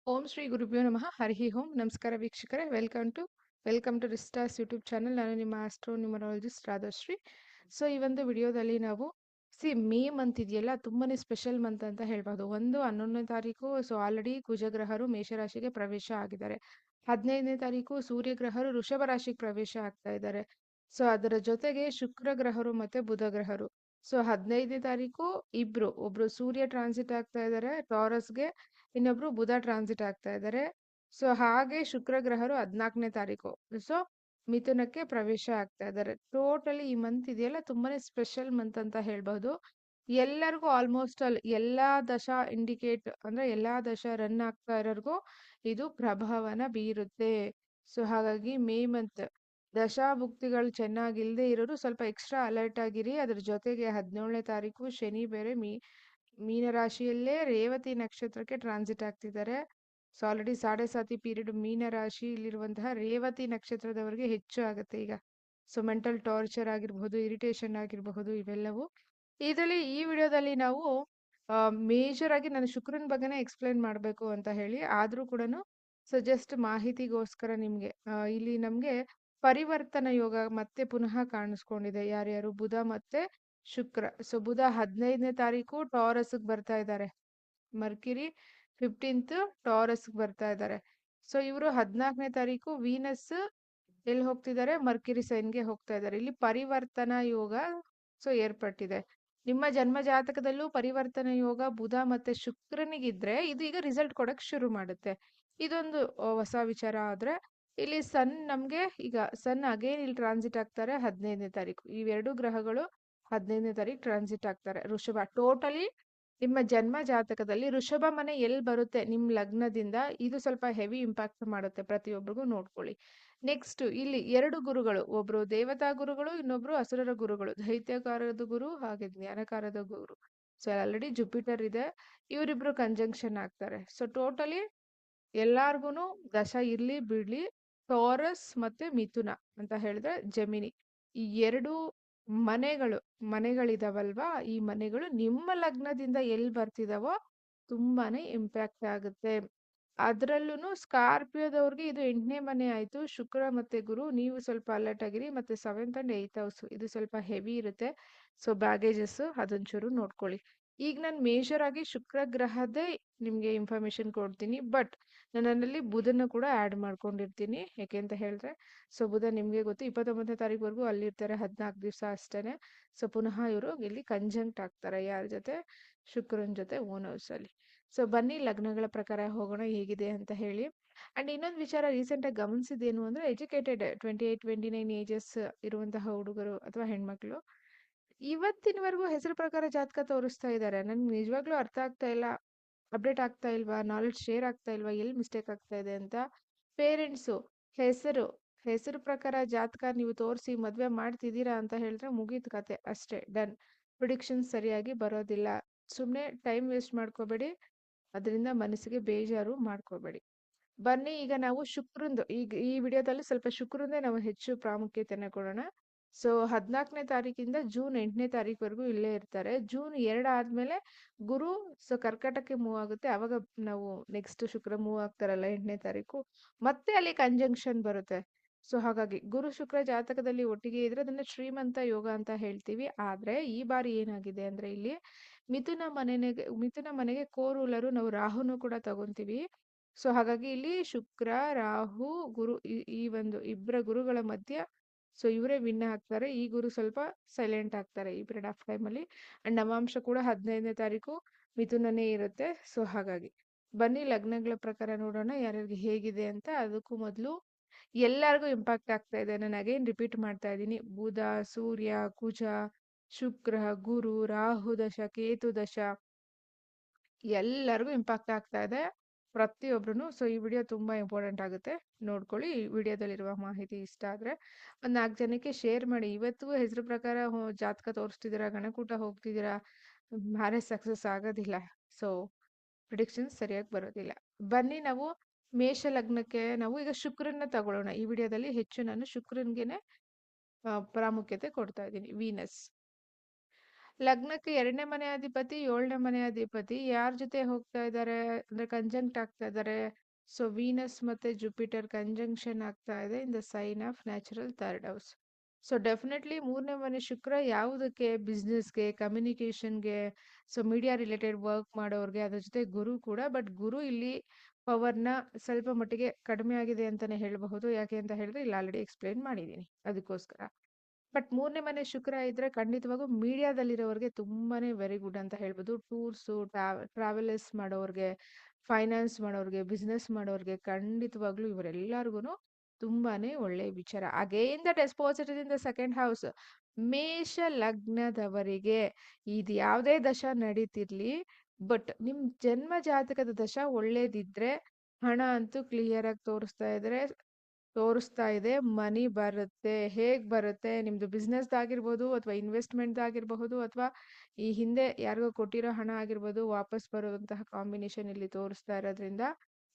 ಓಂ ಶ್ರೀ ಗುರುಭ್ಯೋ ನಮಃ ಹರಿ ಓಂ ನಮಸ್ಕಾರ ವೀಕ್ಷಕರೇ ವೆಲ್ಕಮ್ ಟು ರಿಸ್ಟಾಸ್ ಯೂಟ್ಯೂಬ್ ಚಾನಲ್. ನಾನು ನಿಮ್ಮ ಆಸ್ಟ್ರೋ ನ್ಯೂಮರಾಲಜಿಸ್ಟ್ ರಾಧಶ್ರೀ. ಸೊ ಈ ಒಂದು ವಿಡಿಯೋದಲ್ಲಿ ನಾವು ಮೇ ಮಂತ್ ಇದೆಯಲ್ಲ ತುಂಬಾನೇ ಸ್ಪೆಷಲ್ ಮಂತ್ ಅಂತ ಹೇಳ್ಬೋದು. 11ನೇ ತಾರೀಕು ಆಲ್ರೆಡಿ ಕುಜಗ್ರಹರು ಮೇಷರಾಶಿಗೆ ಪ್ರವೇಶ ಆಗಿದ್ದಾರೆ. 15ನೇ ತಾರೀಕು ಸೂರ್ಯಗ್ರಹರು ವೃಷಭ ರಾಶಿಗೆ ಪ್ರವೇಶ ಆಗ್ತಾ ಇದ್ದಾರೆ. ಸೊ ಅದರ ಜೊತೆಗೆ ಶುಕ್ರ ಗ್ರಹರು ಮತ್ತೆ ಬುಧ ಗ್ರಹರು. ಸೊ 15ನೇ ತಾರೀಕು ಒಬ್ರು ಸೂರ್ಯ ಟ್ರಾನ್ಸಿಟ್ ಆಗ್ತಾ ಇದ್ದಾರೆ ಟಾರಸ್ಗೆ, ಇನ್ನೊಬ್ರು ಬುಧ ಟ್ರಾನ್ಸಿಟ್ ಆಗ್ತಾ ಇದ್ದಾರೆ. ಸೊ ಹಾಗೆ ಶುಕ್ರ ಗ್ರಹರು 14ನೇ ತಾರೀಕು ಸೊ ಮಿಥುನಕ್ಕೆ ಪ್ರವೇಶ ಆಗ್ತಾ ಇದ್ದಾರೆ. ಟೋಟಲಿ ಈ ಮಂತ್ ಇದೆಯಲ್ಲ ತುಂಬಾನೇ ಸ್ಪೆಷಲ್ ಮಂತ್ ಅಂತ ಹೇಳ್ಬಹುದು. ಎಲ್ಲರಿಗೂ ಆಲ್ಮೋಸ್ಟ್ ಎಲ್ಲಾ ದಶಾ ಇಂಡಿಕೇಟ್ ಅಂದ್ರೆ ಎಲ್ಲಾ ದಶ ರನ್ ಆಗ್ತಾ ಇರೋರ್ಗೂ ಇದು ಪ್ರಭಾವನ ಬೀರುತ್ತೆ. ಸೊ ಹಾಗಾಗಿ ಮೇ ಮಂತ್ ದಶಾಭುಕ್ತಿಗಳು ಚೆನ್ನಾಗಿಲ್ದೇ ಇರೋರು ಸ್ವಲ್ಪ ಎಕ್ಸ್ಟ್ರಾ ಅಲರ್ಟ್ ಆಗಿರಿ. ಅದ್ರ ಜೊತೆಗೆ 17ನೇ ತಾರೀಕು ಶನಿ ಬೇರೆ ಮೀನರಾಶಿಯಲ್ಲೇ ರೇವತಿ ನಕ್ಷತ್ರಕ್ಕೆ ಟ್ರಾನ್ಸಿಟ್ ಆಗ್ತಿದ್ದಾರೆ. So already sade sati period ಮೀನರಾಶಿಯಲ್ಲಿರುವಂತಹ Revathi ನಕ್ಷತ್ರದವರಿಗೆ ಹೆಚ್ಚು ಆಗುತ್ತೆ ಈಗ. ಸೊ ಮೆಂಟಲ್ ಟಾರ್ಚರ್ ಆಗಿರಬಹುದು, ಇರಿಟೇಷನ್ ಆಗಿರಬಹುದು, ಇವೆಲ್ಲವೂ ಇದರಲ್ಲಿ ಈ ವಿಡಿಯೋದಲ್ಲಿ ನಾವು ಮೇಜರ್ ಆಗಿ ನಾನು ಶುಕ್ರನ ಬಗ್ಗೆನೇ ಎಕ್ಸ್ಪ್ಲೈನ್ ಮಾಡಬೇಕು ಅಂತ ಹೇಳಿ ಆದ್ರೂ ಕೂಡ ಸೊ ಜಸ್ಟ್ ಮಾಹಿತಿಗೋಸ್ಕರ ನಿಮ್ಗೆ ಇಲ್ಲಿ ನಮ್ಗೆ ಪರಿವರ್ತನ ಯೋಗ ಮತ್ತೆ ಪುನಃ ಕಾಣಿಸ್ಕೊಂಡಿದೆ. ಯಾರ್ಯಾರು ಬುಧ ಮತ್ತೆ ಶುಕ್ರ. ಸೊ ಬುಧ 15ನೇ ತಾರೀಕು ಟಾರಸ್ ಬರ್ತಾ ಇದ್ದಾರೆ. ಮರ್ಕಿರಿ 15th ಟಾರಸ್ ಬರ್ತಾ ಇದ್ದಾರೆ. ಸೊ ಇವರು 14ನೇ ತಾರೀಕು ವೀನಸ್ ಎಲ್ಲಿ ಹೋಗ್ತಿದ್ದಾರೆ, ಮರ್ಕಿರಿ ಸೈನ್ಗೆ ಹೋಗ್ತಾ ಇದ್ದಾರೆ. ಇಲ್ಲಿ ಪರಿವರ್ತನಾ ಯೋಗ ಸೊ ಏರ್ಪಟ್ಟಿದೆ. ನಿಮ್ಮ ಜನ್ಮ ಜಾತಕದಲ್ಲೂ ಪರಿವರ್ತನ ಯೋಗ ಬುಧ ಮತ್ತೆ ಶುಕ್ರನಿಗಿದ್ರೆ ಇದು ಈಗ ರಿಸಲ್ಟ್ ಕೊಡಕ್ ಶುರು ಮಾಡುತ್ತೆ. ಇದೊಂದು ಹೊಸ ವಿಚಾರ. ಆದ್ರೆ ಇಲ್ಲಿ ಸನ್ ನಮ್ಗೆ ಈಗ ಸನ್ ಅಗೇನ್ ಇಲ್ಲಿ ಟ್ರಾನ್ಸಿಟ್ ಆಗ್ತಾರೆ 15ನೇ ತಾರೀಕು. ಇವೆರಡು ಗ್ರಹಗಳು 15ನೇ ತಾರೀಕು ಟ್ರಾನ್ಸಿಟ್ ಆಗ್ತಾರೆ ಋಷಭ. ಟೋಟಲಿ ನಿಮ್ಮ ಜನ್ಮ ಜಾತಕದಲ್ಲಿ ಋಷಭ ಮನೆ ಎಲ್ಲಿ ಬರುತ್ತೆ ನಿಮ್ ಲಗ್ನದಿಂದ ಇದು ಸ್ವಲ್ಪ ಹೆವಿ ಇಂಪ್ಯಾಕ್ಟ್ ಮಾಡುತ್ತೆ. ಪ್ರತಿಯೊಬ್ಬರಿಗೂ ನೋಡ್ಕೊಳ್ಳಿ. ನೆಕ್ಸ್ಟ್ ಇಲ್ಲಿ ಎರಡು ಗುರುಗಳು, ಒಬ್ರು ದೇವತಾ ಗುರುಗಳು, ಇನ್ನೊಬ್ರು ಅಸುರರ ಗುರುಗಳು, ದೈತ್ಯಕಾರದ ಗುರು ಹಾಗೆ ಜ್ಞಾನಕಾರದ ಗುರು. ಸೊ ಆಲ್ರೆಡಿ ಜುಪಿಟರ್ ಇದೆ, ಇವರಿಬ್ರು ಕಂಜಂಕ್ಷನ್ ಆಗ್ತಾರೆ. ಸೊ ಟೋಟಲಿ ಎಲ್ಲಾರ್ಗುನು ದಶ ಇರ್ಲಿ ಬಿಡ್ಲಿ ಟಾರಸ್ ಮತ್ತೆ ಮಿಥುನ ಅಂತ ಹೇಳಿದ್ರೆ ಜಮಿನಿ, ಈ ಎರಡು ಮನೆಗಳಿದಾವಲ್ವಾ, ಈ ಮನೆಗಳು ನಿಮ್ಮ ಲಗ್ನದಿಂದ ಎಲ್ಲಿ ಬರ್ತಿದಾವೋ ತುಂಬಾನೇ ಇಂಪ್ಯಾಕ್ಟ್ ಆಗುತ್ತೆ. ಅದ್ರಲ್ಲೂ ಸ್ಕಾರ್ಪಿಯೋದವ್ರಿಗೆ ಇದು 8ನೇ ಮನೆ ಆಯ್ತು. ಶುಕ್ರ ಮತ್ತೆ ಗುರು, ನೀವು ಸ್ವಲ್ಪ ಅಲರ್ಟ್ ಆಗಿರಿ. ಮತ್ತೆ 7th and 8th ಹೌಸ್ ಇದು ಸ್ವಲ್ಪ ಹೆವಿ ಇರುತ್ತೆ. ಸೊ ಬ್ಯಾಗೇಜಸ್ ಅದೊಂಚೂರು ನೋಡ್ಕೊಳ್ಳಿ. ಈಗ ನಾನು ಮೇಜರ್ ಆಗಿ ಶುಕ್ರ ಗ್ರಹದೇ ನಿಮ್ಗೆ ಇನ್ಫಾರ್ಮೇಶನ್ ಕೊಡ್ತೀನಿ. ಬಟ್ ನನ್ನಲ್ಲಿ ಬುಧನ ಕೂಡ ಆಡ್ ಮಾಡ್ಕೊಂಡಿರ್ತೀನಿ. ಯಾಕೆ ಅಂತ ಹೇಳಿದ್ರೆ ಸೊ ಬುಧ ನಿಮ್ಗೆ ಗೊತ್ತು 29ನೇ ತಾರೀಕುವರೆಗೂ ಅಲ್ಲಿರ್ತಾರೆ, 14 ದಿವಸ ಅಷ್ಟೇನೆ. ಸೊ ಪುನಃ ಇವರು ಇಲ್ಲಿ ಕಂಜಂಕ್ಟ್ ಆಗ್ತಾರೆ ಯಾರ ಜೊತೆ, ಶುಕ್ರನ್ ಜೊತೆ ಓನ್ ಹೌಸ್ ಅಲ್ಲಿ. ಸೊ ಬನ್ನಿ ಲಗ್ನಗಳ ಪ್ರಕಾರ ಹೋಗೋಣ ಹೇಗಿದೆ ಅಂತ ಹೇಳಿ. ಅಂಡ್ ಇನ್ನೊಂದು ವಿಚಾರ ರೀಸೆಂಟ್ ಆಗಿ ಗಮನಿಸಿದೇನು ಅಂದ್ರೆ ಎಜುಕೇಟೆಡ್ 28-29 ಏಜಸ್ ಇರುವಂತಹ ಹುಡುಗರು ಅಥವಾ ಹೆಣ್ಮಕ್ಳು ಇವತ್ತಿನವರೆಗೂ ಹೆಸರು ಪ್ರಕಾರ ಜಾತಕ ತೋರಿಸ್ತಾ ಇದ್ದಾರೆ. ನನ್ಗೆ ನಿಜವಾಗ್ಲೂ ಅರ್ಥ ಆಗ್ತಾ ಇಲ್ಲ, ಅಪ್ಡೇಟ್ ಆಗ್ತಾ ಇಲ್ವಾ, ನಾಲೆಡ್ಜ್ ಶೇರ್ ಆಗ್ತಾ ಇಲ್ವಾ, ಎಲ್ಲಿ ಮಿಸ್ಟೇಕ್ ಆಗ್ತಾ ಇದೆ ಅಂತ. ಪೇರೆಂಟ್ಸು ಹೆಸರು ಪ್ರಕಾರ ಜಾತಕ ನೀವು ತೋರಿಸಿ ಮದ್ವೆ ಮಾಡ್ತಿದ್ದೀರಾ ಅಂತ ಹೇಳಿದ್ರೆ ಮುಗೀತು ಕತೆ, ಅಷ್ಟೇ, ಡನ್. ಪ್ರಿಡಿಕ್ಷನ್ ಸರಿಯಾಗಿ ಬರೋದಿಲ್ಲ. ಸುಮ್ಮನೆ ಟೈಮ್ ವೇಸ್ಟ್ ಮಾಡ್ಕೋಬೇಡಿ, ಅದರಿಂದ ಮನಸ್ಸಿಗೆ ಬೇಜಾರು ಮಾಡ್ಕೋಬೇಡಿ. ಬನ್ನಿ ಈಗ ನಾವು ಶುಕ್ರಂದು ಈ ವಿಡಿಯೋದಲ್ಲಿ ಸ್ವಲ್ಪ ಶುಕ್ರಂದೇ ನಾವು ಹೆಚ್ಚು ಪ್ರಾಮುಖ್ಯತೆನ ಕೊಡೋಣ. ಸೊ 14ನೇ ತಾರೀಕಿಂದ ಜೂನ್ 8ನೇ ತಾರೀಕುವರೆಗೂ ಇಲ್ಲೇ ಇರ್ತಾರೆ. ಜೂನ್ 2 ಆದ್ಮೇಲೆ ಗುರು ಸೊ ಕರ್ಕಟಕ್ಕೆ ಮೂವ್ ಆಗುತ್ತೆ. ಅವಾಗ ನಾವು ನೆಕ್ಸ್ಟ್ ಶುಕ್ರ ಮೂವ್ ಆಗ್ತಾರಲ್ಲ 8ನೇ ತಾರೀಕು, ಮತ್ತೆ ಅಲ್ಲಿ ಕಂಜಂಕ್ಷನ್ ಬರುತ್ತೆ. ಸೊ ಹಾಗಾಗಿ ಗುರು ಶುಕ್ರ ಜಾತಕದಲ್ಲಿ ಒಟ್ಟಿಗೆ ಇದ್ರೆ ಅದನ್ನ ಶ್ರೀಮಂತ ಯೋಗ ಅಂತ ಹೇಳ್ತೀವಿ. ಆದ್ರೆ ಈ ಬಾರಿ ಏನಾಗಿದೆ ಅಂದ್ರೆ ಇಲ್ಲಿ ಮಿಥುನ ಮನೆಗೆ ಕೋರೂಲರು ನಾವು ರಾಹುನು ಕೂಡ ತಗೊಂತೀವಿ. ಸೊ ಹಾಗಾಗಿ ಇಲ್ಲಿ ಶುಕ್ರ ರಾಹು ಗುರು ಈ ಒಂದು ಇಬ್ಬರ ಗುರುಗಳ ಮಧ್ಯ ಸೊ ಇವರೇ ವಿನ್ ಆಗ್ತಾರೆ. ಈ ಗುರು ಸ್ವಲ್ಪ ಸೈಲೆಂಟ್ ಆಗ್ತಾರೆ ಈ ಪೀರಿಯಡ್ ಆಫ್ ಟೈಮ್ ಅಲ್ಲಿ. ಅಂಡ್ ನವಾಂಶ ಕೂಡ 15ನೇ ತಾರೀಕು ಮಿಥುನನೇ ಇರುತ್ತೆ. ಸೊ ಹಾಗಾಗಿ ಬನ್ನಿ ಲಗ್ನಗಳ ಪ್ರಕಾರ ನೋಡೋಣ ಯಾರ್ಯಾರಿಗೆ ಹೇಗಿದೆ ಅಂತ. ಅದಕ್ಕೂ ಮೊದಲು ಎಲ್ಲರಿಗೂ ಇಂಪ್ಯಾಕ್ಟ್ ಆಗ್ತಾ ಇದೆ. ನಾನು ಅಗೇನ್ ರಿಪೀಟ್ ಮಾಡ್ತಾ ಇದ್ದೀನಿ, ಬುಧ, ಸೂರ್ಯ, ಕುಜ, ಶುಕ್ರ, ಗುರು, ರಾಹು ದಶ, ಕೇತು ದಶ ಎಲ್ಲರಿಗೂ ಇಂಪ್ಯಾಕ್ಟ್ ಆಗ್ತಾ ಇದೆ ಪ್ರತಿಯೊಬ್ರು. ಸೊ ಈ ವಿಡಿಯೋ ತುಂಬಾ ಇಂಪಾರ್ಟೆಂಟ್ ಆಗುತ್ತೆ, ನೋಡ್ಕೊಳ್ಳಿ. ಈ ವಿಡಿಯೋದಲ್ಲಿರುವ ಮಾಹಿತಿ ಇಷ್ಟ ಆದ್ರೆ ಒಂದ್ 4 ಜನಕ್ಕೆ ಶೇರ್ ಮಾಡಿ. ಇವತ್ತಿಗೂ ಹೆಸರು ಪ್ರಕಾರ ಜಾತಕ ತೋರಿಸ್ತಿದ್ದೀರಾ, ಗಣಕೂಟ ಹೋಗ್ತಿದ್ದೀರಾ, ಮ್ಯಾರೇಜ್ ಸಕ್ಸಸ್ ಆಗೋದಿಲ್ಲ. ಸೊ ಪ್ರಿಡಿಕ್ಷನ್ಸ್ ಸರಿಯಾಗಿ ಬರೋದಿಲ್ಲ. ಬನ್ನಿ ನಾವು ಮೇಷ ಲಗ್ನಕ್ಕೆ ನಾವು ಈಗ ಶುಕ್ರನ್ನ ತಗೊಳ್ಳೋಣ. ಈ ವಿಡಿಯೋದಲ್ಲಿ ಹೆಚ್ಚು ನಾನು ಶುಕ್ರನ್ಗೆನೆ ಪ್ರಾಮುಖ್ಯತೆ ಕೊಡ್ತಾ ಇದ್ದೀನಿ. ವೀನಸ್ ಲಗ್ನಕ್ಕೆ 2ನೇ ಮನೆ ಅಧಿಪತಿ, 7ನೇ ಮನೆ ಅಧಿಪತಿ ಯಾರ್ ಜೊತೆ ಹೋಗ್ತಾ ಇದ್ದಾರೆ ಅಂದ್ರೆ ಕಂಜಂಕ್ಟ್ ಆಗ್ತಾ ಇದ್ದಾರೆ. ಸೊ ವೀನಸ್ ಮತ್ತೆ ಜುಪಿಟರ್ ಕಂಜಂಕ್ಷನ್ ಆಗ್ತಾ ಇದೆ in the sign of natural third house. So definitely 3ನೇ ಮನೆ ಶುಕ್ರ ಯಾವುದಕ್ಕೆ ಬಿಸ್ನೆಸ್ಗೆ, ಕಮ್ಯುನಿಕೇಶನ್ಗೆ, ಸೊ ಮೀಡಿಯಾ ರಿಲೇಟೆಡ್ ವರ್ಕ್ ಮಾಡೋರ್ಗೆ, ಅದ್ರ ಜೊತೆ ಗುರು ಕೂಡ. ಬಟ್ ಗುರು ಇಲ್ಲಿ ಪವರ್ನ ಸ್ವಲ್ಪ ಮಟ್ಟಿಗೆ ಕಡಿಮೆ ಆಗಿದೆ ಅಂತಾನೆ ಹೇಳಬಹುದು. ಯಾಕೆ ಅಂತ ಹೇಳಿದ್ರೆ ಇಲ್ಲಿ ಆಲ್ರೆಡಿ ಎಕ್ಸ್ಪ್ಲೈನ್ ಮಾಡಿದ್ದೀನಿ ಅದಕ್ಕೋಸ್ಕರ. ಬಟ್ 3ನೇ ಮನೆ ಶುಕ್ರ ಇದ್ರೆ ಖಂಡಿತವಾಗೂ ಮೀಡಿಯಾದಲ್ಲಿರೋರಿಗೆ ತುಂಬಾನೇ ವೆರಿ ಗುಡ್ ಅಂತ ಹೇಳ್ಬೋದು. ಟೂರ್ಸು, ಟ್ರಾವೆಲ್ಸ್ ಮಾಡೋರ್ಗೆ, ಫೈನಾನ್ಸ್ ಮಾಡೋರ್ಗೆ, ಬಿಸ್ನೆಸ್ ಮಾಡೋರ್ಗೆ ಖಂಡಿತವಾಗ್ಲೂ ಇವರೆಲ್ಲರಿಗೂ ತುಂಬಾನೇ ಒಳ್ಳೆಯ ವಿಚಾರ. Again that exposit in the second house. ಮೇಷ ಲಗ್ನದವರಿಗೆ ಇದು ಯಾವುದೇ ದಶ ನಡೀತಿರ್ಲಿ, ಬಟ್ ನಿಮ್ ಜನ್ಮ ಜಾತಕದ ದಶ ಒಳ್ಳೇದಿದ್ರೆ ಹಣ ಅಂತೂ ಕ್ಲಿಯರ್ ಆಗಿ ತೋರಿಸ್ತಾ ಇದೆ. ಮನಿ ಬರುತ್ತೆ. ಹೇಗ್ ಬರುತ್ತೆ? ನಿಮ್ದು ಬಿಸ್ನೆಸ್‌ದಾಗಿರ್ಬೋದು ಅಥವಾ ಇನ್ವೆಸ್ಟ್‌ಮೆಂಟ್‌ದಾಗಿರಬಹುದು ಅಥವಾ ಈ ಹಿಂದೆ ಯಾರಿಗೋ ಕೊಟ್ಟಿರೋ ಹಣ ಆಗಿರ್ಬೋದು, ವಾಪಸ್ ಬರುವಂತಹ ಕಾಂಬಿನೇಷನ್ ಇಲ್ಲಿ ತೋರಿಸ್ತಾ ಇರೋದ್ರಿಂದ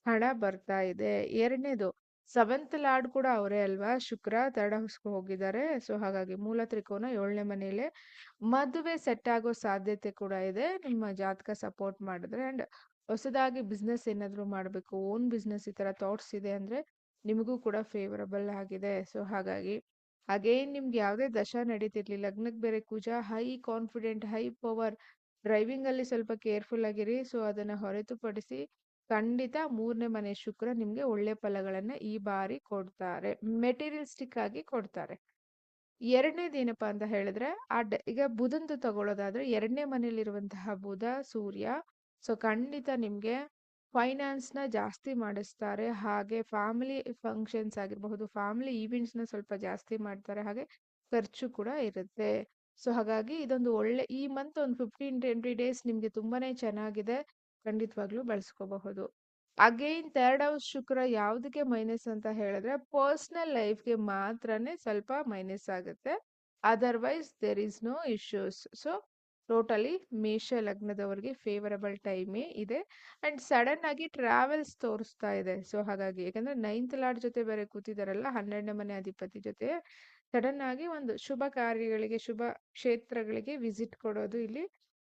ಹಣ ಬರ್ತಾ ಇದೆ. 2ನೇದು ಸೆವೆಂತ್ ಲಾರ್ಡ್ ಕೂಡ ಅವರೇ ಅಲ್ವಾ? ಶುಕ್ರ ಥರ್ಡ್ ಹೌಸ್‌ಗೆ ಹೋಗಿದ್ದಾರೆ. ಸೊ ಹಾಗಾಗಿ ಮೂಲ ತ್ರಿಕೋನ 7ನೇ ಮನೆಯಲ್ಲೇ ಮದುವೆ ಸೆಟ್ ಆಗೋ ಸಾಧ್ಯತೆ ಕೂಡ ಇದೆ ನಿಮ್ಮ ಜಾತಕ ಸಪೋರ್ಟ್ ಮಾಡಿದ್ರೆ. ಅಂಡ್ ಹೊಸದಾಗಿ ಬಿಸ್ನೆಸ್ ಏನಾದ್ರು ಮಾಡಬೇಕು, ಓನ್ ಬಿಸ್ನೆಸ್ ಈ ತರ ಥಾಟ್ಸ್ ಇದೆ ಅಂದ್ರೆ ನಿಮಗೂ ಕೂಡ ಫೇವರಬಲ್ ಆಗಿದೆ. ಸೊ ಹಾಗಾಗಿ ಅಗೇನ್ ನಿಮ್ಗೆ ಯಾವುದೇ ದಶ ನಡೀತಿರ್ಲಿ, ಲಗ್ನಕ್ಕೆ ಬೇರೆ ಕುಜ, high confident, high power, driving ಅಲ್ಲಿ ಸ್ವಲ್ಪ ಕೇರ್ಫುಲ್ ಆಗಿರಿ. ಸೊ ಅದನ್ನ ಹೊರತುಪಡಿಸಿ ಖಂಡಿತ 3ನೇ ಮನೆ ಶುಕ್ರ ನಿಮ್ಗೆ ಒಳ್ಳೆ ಫಲಗಳನ್ನ ಈ ಬಾರಿ ಕೊಡ್ತಾರೆ, ಮೆಟೀರಿಯಲಿಸ್ಟಿಕ್ ಆಗಿ ಕೊಡ್ತಾರೆ. 2ನೇದೇನಪ್ಪಾ ಅಂತ ಹೇಳಿದ್ರೆ ಈಗ ಬುಧಂದು ತಗೊಳ್ಳೋದಾದ್ರೆ 2ನೇ ಮನೆಯಲ್ಲಿರುವಂತಹ ಬುಧ, ಸೂರ್ಯ. ಸೊ ಖಂಡಿತ ನಿಮ್ಗೆ ಫೈನಾನ್ಸ್ ನ ಜಾಸ್ತಿ ಮಾಡಿಸ್ತಾರೆ. ಹಾಗೆ ಫ್ಯಾಮಿಲಿ ಫಂಕ್ಷನ್ಸ್ ಆಗಿರಬಹುದು, ಫ್ಯಾಮಿಲಿ ಈವೆಂಟ್ಸ್ ನ ಸ್ವಲ್ಪ ಜಾಸ್ತಿ ಮಾಡ್ತಾರೆ. ಹಾಗೆ ಖರ್ಚು ಕೂಡ ಇರುತ್ತೆ. ಸೊ ಹಾಗಾಗಿ ಇದೊಂದು ಒಳ್ಳೆ ಈ ಮಂತ್ ಒಂದು 15-20 ಡೇಸ್ ನಿಮ್ಗೆ ತುಂಬಾನೇ ಚೆನ್ನಾಗಿದೆ. ಖಂಡಿತವಾಗ್ಲೂ ಬಳಸ್ಕೋಬಹುದು. ಅಗೈನ್ ಥರ್ಡ್ ಹೌಸ್ ಶುಕ್ರ ಯಾವುದಕ್ಕೆ ಮೈನಸ್ ಅಂತ ಹೇಳಿದ್ರೆ ಪರ್ಸನಲ್ ಲೈಫ್ಗೆ ಮಾತ್ರನೇ ಸ್ವಲ್ಪ ಮೈನಸ್ ಆಗುತ್ತೆ. Otherwise there is no issues. So totally ಮೇಷ ಲಗ್ನದವರಿಗೆ ಫೇವರಬಲ್ ಟೈಮೇ ಇದೆ. ಅಂಡ್ ಸಡನ್ ಆಗಿ ಟ್ರಾವೆಲ್ಸ್ ತೋರಿಸ್ತಾ ಇದೆ. ಸೊ ಹಾಗಾಗಿ ಯಾಕಂದ್ರೆ 9th ಲಾರ್ಡ್ ಜೊತೆ ಬೇರೆ ಕೂತಿದಾರಲ್ಲ, 12ನೇ ಮನೆ ಅಧಿಪತಿ ಜೊತೆ ಸಡನ್ ಆಗಿ ಒಂದು ಶುಭ ಕಾರ್ಯಗಳಿಗೆ, ಶುಭ ಕ್ಷೇತ್ರಗಳಿಗೆ ವಿಸಿಟ್ ಕೊಡೋದು ಇಲ್ಲಿ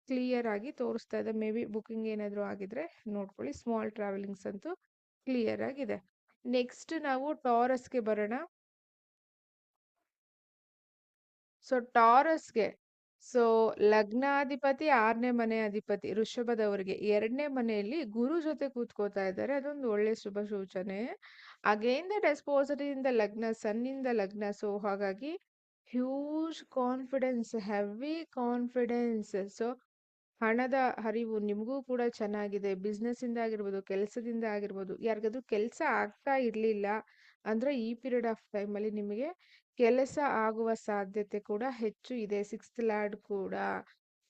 ಕ್ಲಿಯರ್ ಆಗಿ ತೋರಿಸ್ತಾ ಇದೆ. ಮೇ ಬಿ ಬುಕಿಂಗ್ ಏನಾದ್ರು ಆಗಿದ್ರೆ ನೋಡ್ಕೊಳ್ಳಿ. ಸ್ಮಾಲ್ ಟ್ರಾವೆಲಿಂಗ್ಸ್ ಅಂತೂ ಕ್ಲಿಯರ್ ಆಗಿದೆ. ನೆಕ್ಸ್ಟ್ ನಾವು ಟಾರಸ್ಗೆ ಬರೋಣ. ಸೊ ಟಾರಸ್ಗೆ ಸೊ ಲಗ್ನಾಧಿಪತಿ 6ನೇ ಮನೆ ಅಧಿಪತಿ ಋಷಭದವರಿಗೆ 2ನೇ ಮನೆಯಲ್ಲಿ ಗುರು ಜೊತೆ ಕೂತ್ಕೋತಾ ಇದ್ದಾರೆ. ಅದೊಂದು ಒಳ್ಳೆ ಶುಭ ಸೂಚನೆ. ಅಗೇನ್ ದಟ್ ಎಕ್ಸ್ಪೋಸರ್ ಇಂದ ಲಗ್ನ, ಸನ್ನಿಂದ ಲಗ್ನ. ಸೊ ಹಾಗಾಗಿ huge confidence, heavy confidence. So ಹಣದ ಹರಿವು ನಿಮಗೂ ಕೂಡ ಚೆನ್ನಾಗಿದೆ. ಬಿಸ್ನೆಸ್ ಇಂದ ಆಗಿರ್ಬೋದು, ಕೆಲಸದಿಂದ ಆಗಿರ್ಬೋದು. ಯಾರಿಗಾದ್ರೂ ಕೆಲಸ ಆಗ್ತಾ ಇರ್ಲಿಲ್ಲ ಅಂದ್ರೆ ಈ ಪೀರಿಯಡ್ ಆಫ್ ಟೈಮ್ ಅಲ್ಲಿ ನಿಮಗೆ ಕೆಲಸ ಆಗುವ ಸಾಧ್ಯತೆ ಕೂಡ ಹೆಚ್ಚು ಇದೆ. 6th ಲಾರ್ಡ್ ಕೂಡ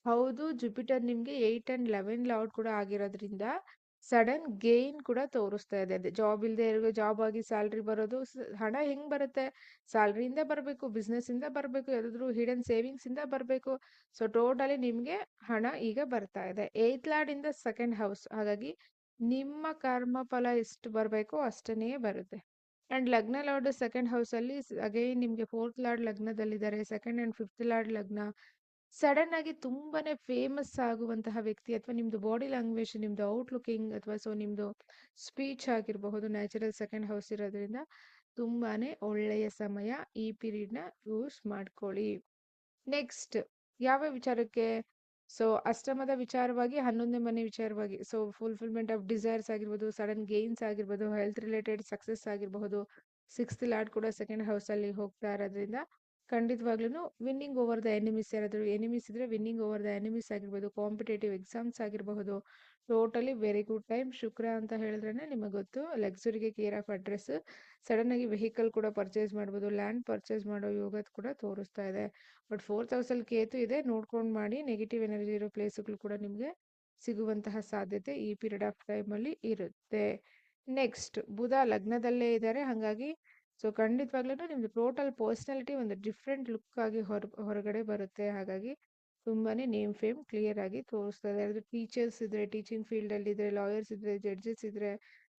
ಹೌದು. ಜುಪಿಟರ್ ನಿಮ್ಗೆ 8 and 11 ಲಾರ್ಡ್ ಕೂಡ ಆಗಿರೋದ್ರಿಂದ ಸಡನ್ ಗೇನ್ ಕೂಡ ತೋರಿಸ್ತಾ ಇದೆ. ಅದೇ ಜಾಬ್ ಇಲ್ಲದೆ ಇರೋ ಜಾಬ್ ಆಗಿ ಸ್ಯಾಲ್ರಿ ಬರೋದು. ಹಣ ಹೆಂಗ್ ಬರುತ್ತೆ? ಸ್ಯಾಲ್ರಿಯಿಂದ ಬರಬೇಕು, ಬಿಸ್ನೆಸ್ ಇಂದ ಬರಬೇಕು, ಯಾವ್ದಾದ್ರು ಹಿಡನ್ ಸೇವಿಂಗ್ಸ್ ಇಂದ ಬರಬೇಕು. ಸೊ ಟೋಟಲಿ ನಿಮ್ಗೆ ಹಣ ಈಗ ಬರ್ತಾ ಇದೆ. 8th ಲಾರ್ಡ್ ಇಂದ ಸೆಕೆಂಡ್ ಹೌಸ್. ಹಾಗಾಗಿ ನಿಮ್ಮ ಕರ್ಮ ಫಲ ಎಷ್ಟು ಬರಬೇಕೋ ಅಷ್ಟನೇ ಬರುತ್ತೆ. ಅಂಡ್ ಲಗ್ನ ಲಾರ್ಡ್ ಸೆಕೆಂಡ್ ಹೌಸ್ ಅಲ್ಲಿ ಅಗೈನ್ ನಿಮ್ಗೆ 4th ಲಾರ್ಡ್ ಲಗ್ನದಲ್ಲಿದ್ದಾರೆ. ಸೆಕೆಂಡ್ ಅಂಡ್ 5th ಲಾರ್ಡ್ ಲಗ್ನ. ಸಡನ್ ಆಗಿ ತುಂಬಾನೇ ಫೇಮಸ್ ಆಗುವಂತಹ ವ್ಯಕ್ತಿ, ಅಥವಾ ನಿಮ್ದು ಬಾಡಿ ಲ್ಯಾಂಗ್ವೇಜ್, ನಿಮ್ದು ಔಟ್ಲುಕಿಂಗ್, ಅಥವಾ ಸೊ ನಿಮ್ದು ಸ್ಪೀಚ್ ಆಗಿರಬಹುದು. ನ್ಯಾಚುರಲ್ ಸೆಕೆಂಡ್ ಹೌಸ್ ಇರೋದ್ರಿಂದ ತುಂಬಾನೇ ಒಳ್ಳೆಯ ಸಮಯ. ಈ ಪೀರಿಯಡ್ ನ ಯೂಸ್ ಮಾಡ್ಕೊಳ್ಳಿ. ನೆಕ್ಸ್ಟ್ ಯಾವ ವಿಚಾರಕ್ಕೆ? ಸೊ ಅಷ್ಟಮದ ವಿಚಾರವಾಗಿ, 11ನೇ ಮನೆ ವಿಚಾರವಾಗಿ. ಸೊ ಫುಲ್ಫಿಲ್ಮೆಂಟ್ ಆಫ್ ಡಿಸೈರ್ಸ್ ಆಗಿರ್ಬೋದು, ಸಡನ್ ಗೇನ್ಸ್ ಆಗಿರ್ಬೋದು, ಹೆಲ್ತ್ ರಿಲೇಟೆಡ್ ಸಕ್ಸಸ್ ಆಗಿರಬಹುದು. 6th ಲಾರ್ಡ್ ಕೂಡ ಸೆಕೆಂಡ್ ಹೌಸ್ ಅಲ್ಲಿ ಹೋಗ್ತಾ ಇರೋದ್ರಿಂದ ಖಂಡಿತವಾಗ್ಲೂ ವಿನ್ನಿಂಗ್ ಓವರ್ ದ ಎನಿಮೀಸ್, ಯಾರಾದರೂ ಎನಿಮೀಸ್ ಇದ್ರೆ ವಿನ್ನಿಂಗ್ ಓವರ್ ದ ಎನಿಮೀಸ್ ಆಗಿರ್ಬೋದು, ಕಾಂಪಿಟೇಟಿವ್ ಎಕ್ಸಾಮ್ಸ್ ಆಗಿರಬಹುದು. Totally very good time. ಶುಕ್ರ ಅಂತ ಹೇಳಿದ್ರೇನೆ ನಿಮಗೆ ಗೊತ್ತು, ಲಕ್ಸುರಿಗೆ ಕೇರ್ ಆಫ್ ಅಡ್ರೆಸ್. ಸಡನ್ ಆಗಿ ವೆಹಿಕಲ್ ಕೂಡ ಪರ್ಚೇಸ್ ಮಾಡ್ಬೋದು, ಲ್ಯಾಂಡ್ ಪರ್ಚೇಸ್ ಮಾಡೋ ಯೋಗ ಕೂಡ ತೋರಿಸ್ತಾ ಇದೆ. ಬಟ್ 4th ಹೌಸಲ್ಲಿ ಕೇತು ಇದೆ, ನೋಡ್ಕೊಂಡು ಮಾಡಿ. ನೆಗೆಟಿವ್ ಎನರ್ಜಿ ಇರೋ ಪ್ಲೇಸ್ಗಳು ಕೂಡ ನಿಮಗೆ ಸಿಗುವಂತಹ ಸಾಧ್ಯತೆ ಈ ಪೀರಿಯಡ್ ಆಫ್ ಟೈಮ್ ಅಲ್ಲಿ ಇರುತ್ತೆ. ನೆಕ್ಸ್ಟ್ ಬುಧ ಲಗ್ನದಲ್ಲೇ ಇದ್ದಾರೆ. ಹಾಗಾಗಿ ಸೊ ಖಂಡಿತವಾಗ್ಲೂ ನಿಮ್ದು ಟೋಟಲ್ ಪರ್ಸನಾಲಿಟಿ ಒಂದು ಡಿಫ್ರೆಂಟ್ ಲುಕ್ ಆಗಿ ಹೊರಗಡೆ ಬರುತ್ತೆ. ಹಾಗಾಗಿ ತುಂಬಾನೇ ನೇಮ್ ಫೇಮ್ ಕ್ಲಿಯರ್ ಆಗಿ ತೋರಿಸ್ತಾ ಇದೆ. ಅದು ಟೀಚರ್ಸ್ ಇದ್ರೆ, ಟೀಚಿಂಗ್ ಫೀಲ್ಡ್ ಅಲ್ಲಿ ಇದ್ರೆ, ಲಾಯರ್ಸ್ ಇದ್ರೆ, ಜಡ್ಜಸ್ ಇದ್ರೆ,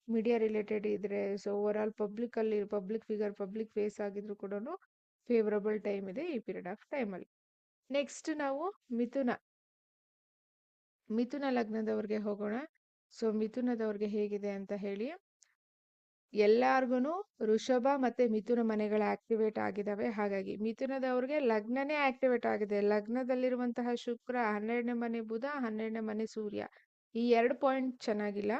ಮೀಡಿಯಾ ರಿಲೇಟೆಡ್ ಇದ್ರೆ, ಸೊ ಓವರ್ ಆಲ್ ಪಬ್ಲಿಕ್ ಅಲ್ಲಿ ಪಬ್ಲಿಕ್ ಫಿಗರ್, ಪಬ್ಲಿಕ್ ಫೇಸ್ ಆಗಿದ್ರು ಕೂಡ ಫೇವರಬಲ್ ಟೈಮ್ ಇದೆ ಈ ಪೀರಿಯಡ್ ಆಫ್ ಟೈಮ್ ಅಲ್ಲಿ. ನೆಕ್ಸ್ಟ್ ನಾವು ಮಿಥುನ ಮಿಥುನ ಲಗ್ನದವ್ರಿಗೆ ಹೋಗೋಣ. ಸೊ ಮಿಥುನದವ್ರಿಗೆ ಹೇಗಿದೆ ಅಂತ ಹೇಳಿ. ಎಲ್ಲಾರ್ಗು ವೃಷಭ ಮತ್ತೆ ಮಿಥುನ ಮನೆಗಳ ಆಕ್ಟಿವೇಟ್ ಆಗಿದಾವೆ. ಹಾಗಾಗಿ ಮಿಥುನದವ್ರಿಗೆ ಲಗ್ನನೇ ಆಕ್ಟಿವೇಟ್ ಆಗಿದೆ. ಲಗ್ನದಲ್ಲಿರುವಂತಹ ಶುಕ್ರ, 12ನೇ ಮನೆ ಬುಧ, 12ನೇ ಮನೆ ಸೂರ್ಯ, ಈ 2 ಪಾಯಿಂಟ್ ಚೆನ್ನಾಗಿಲ್ಲ.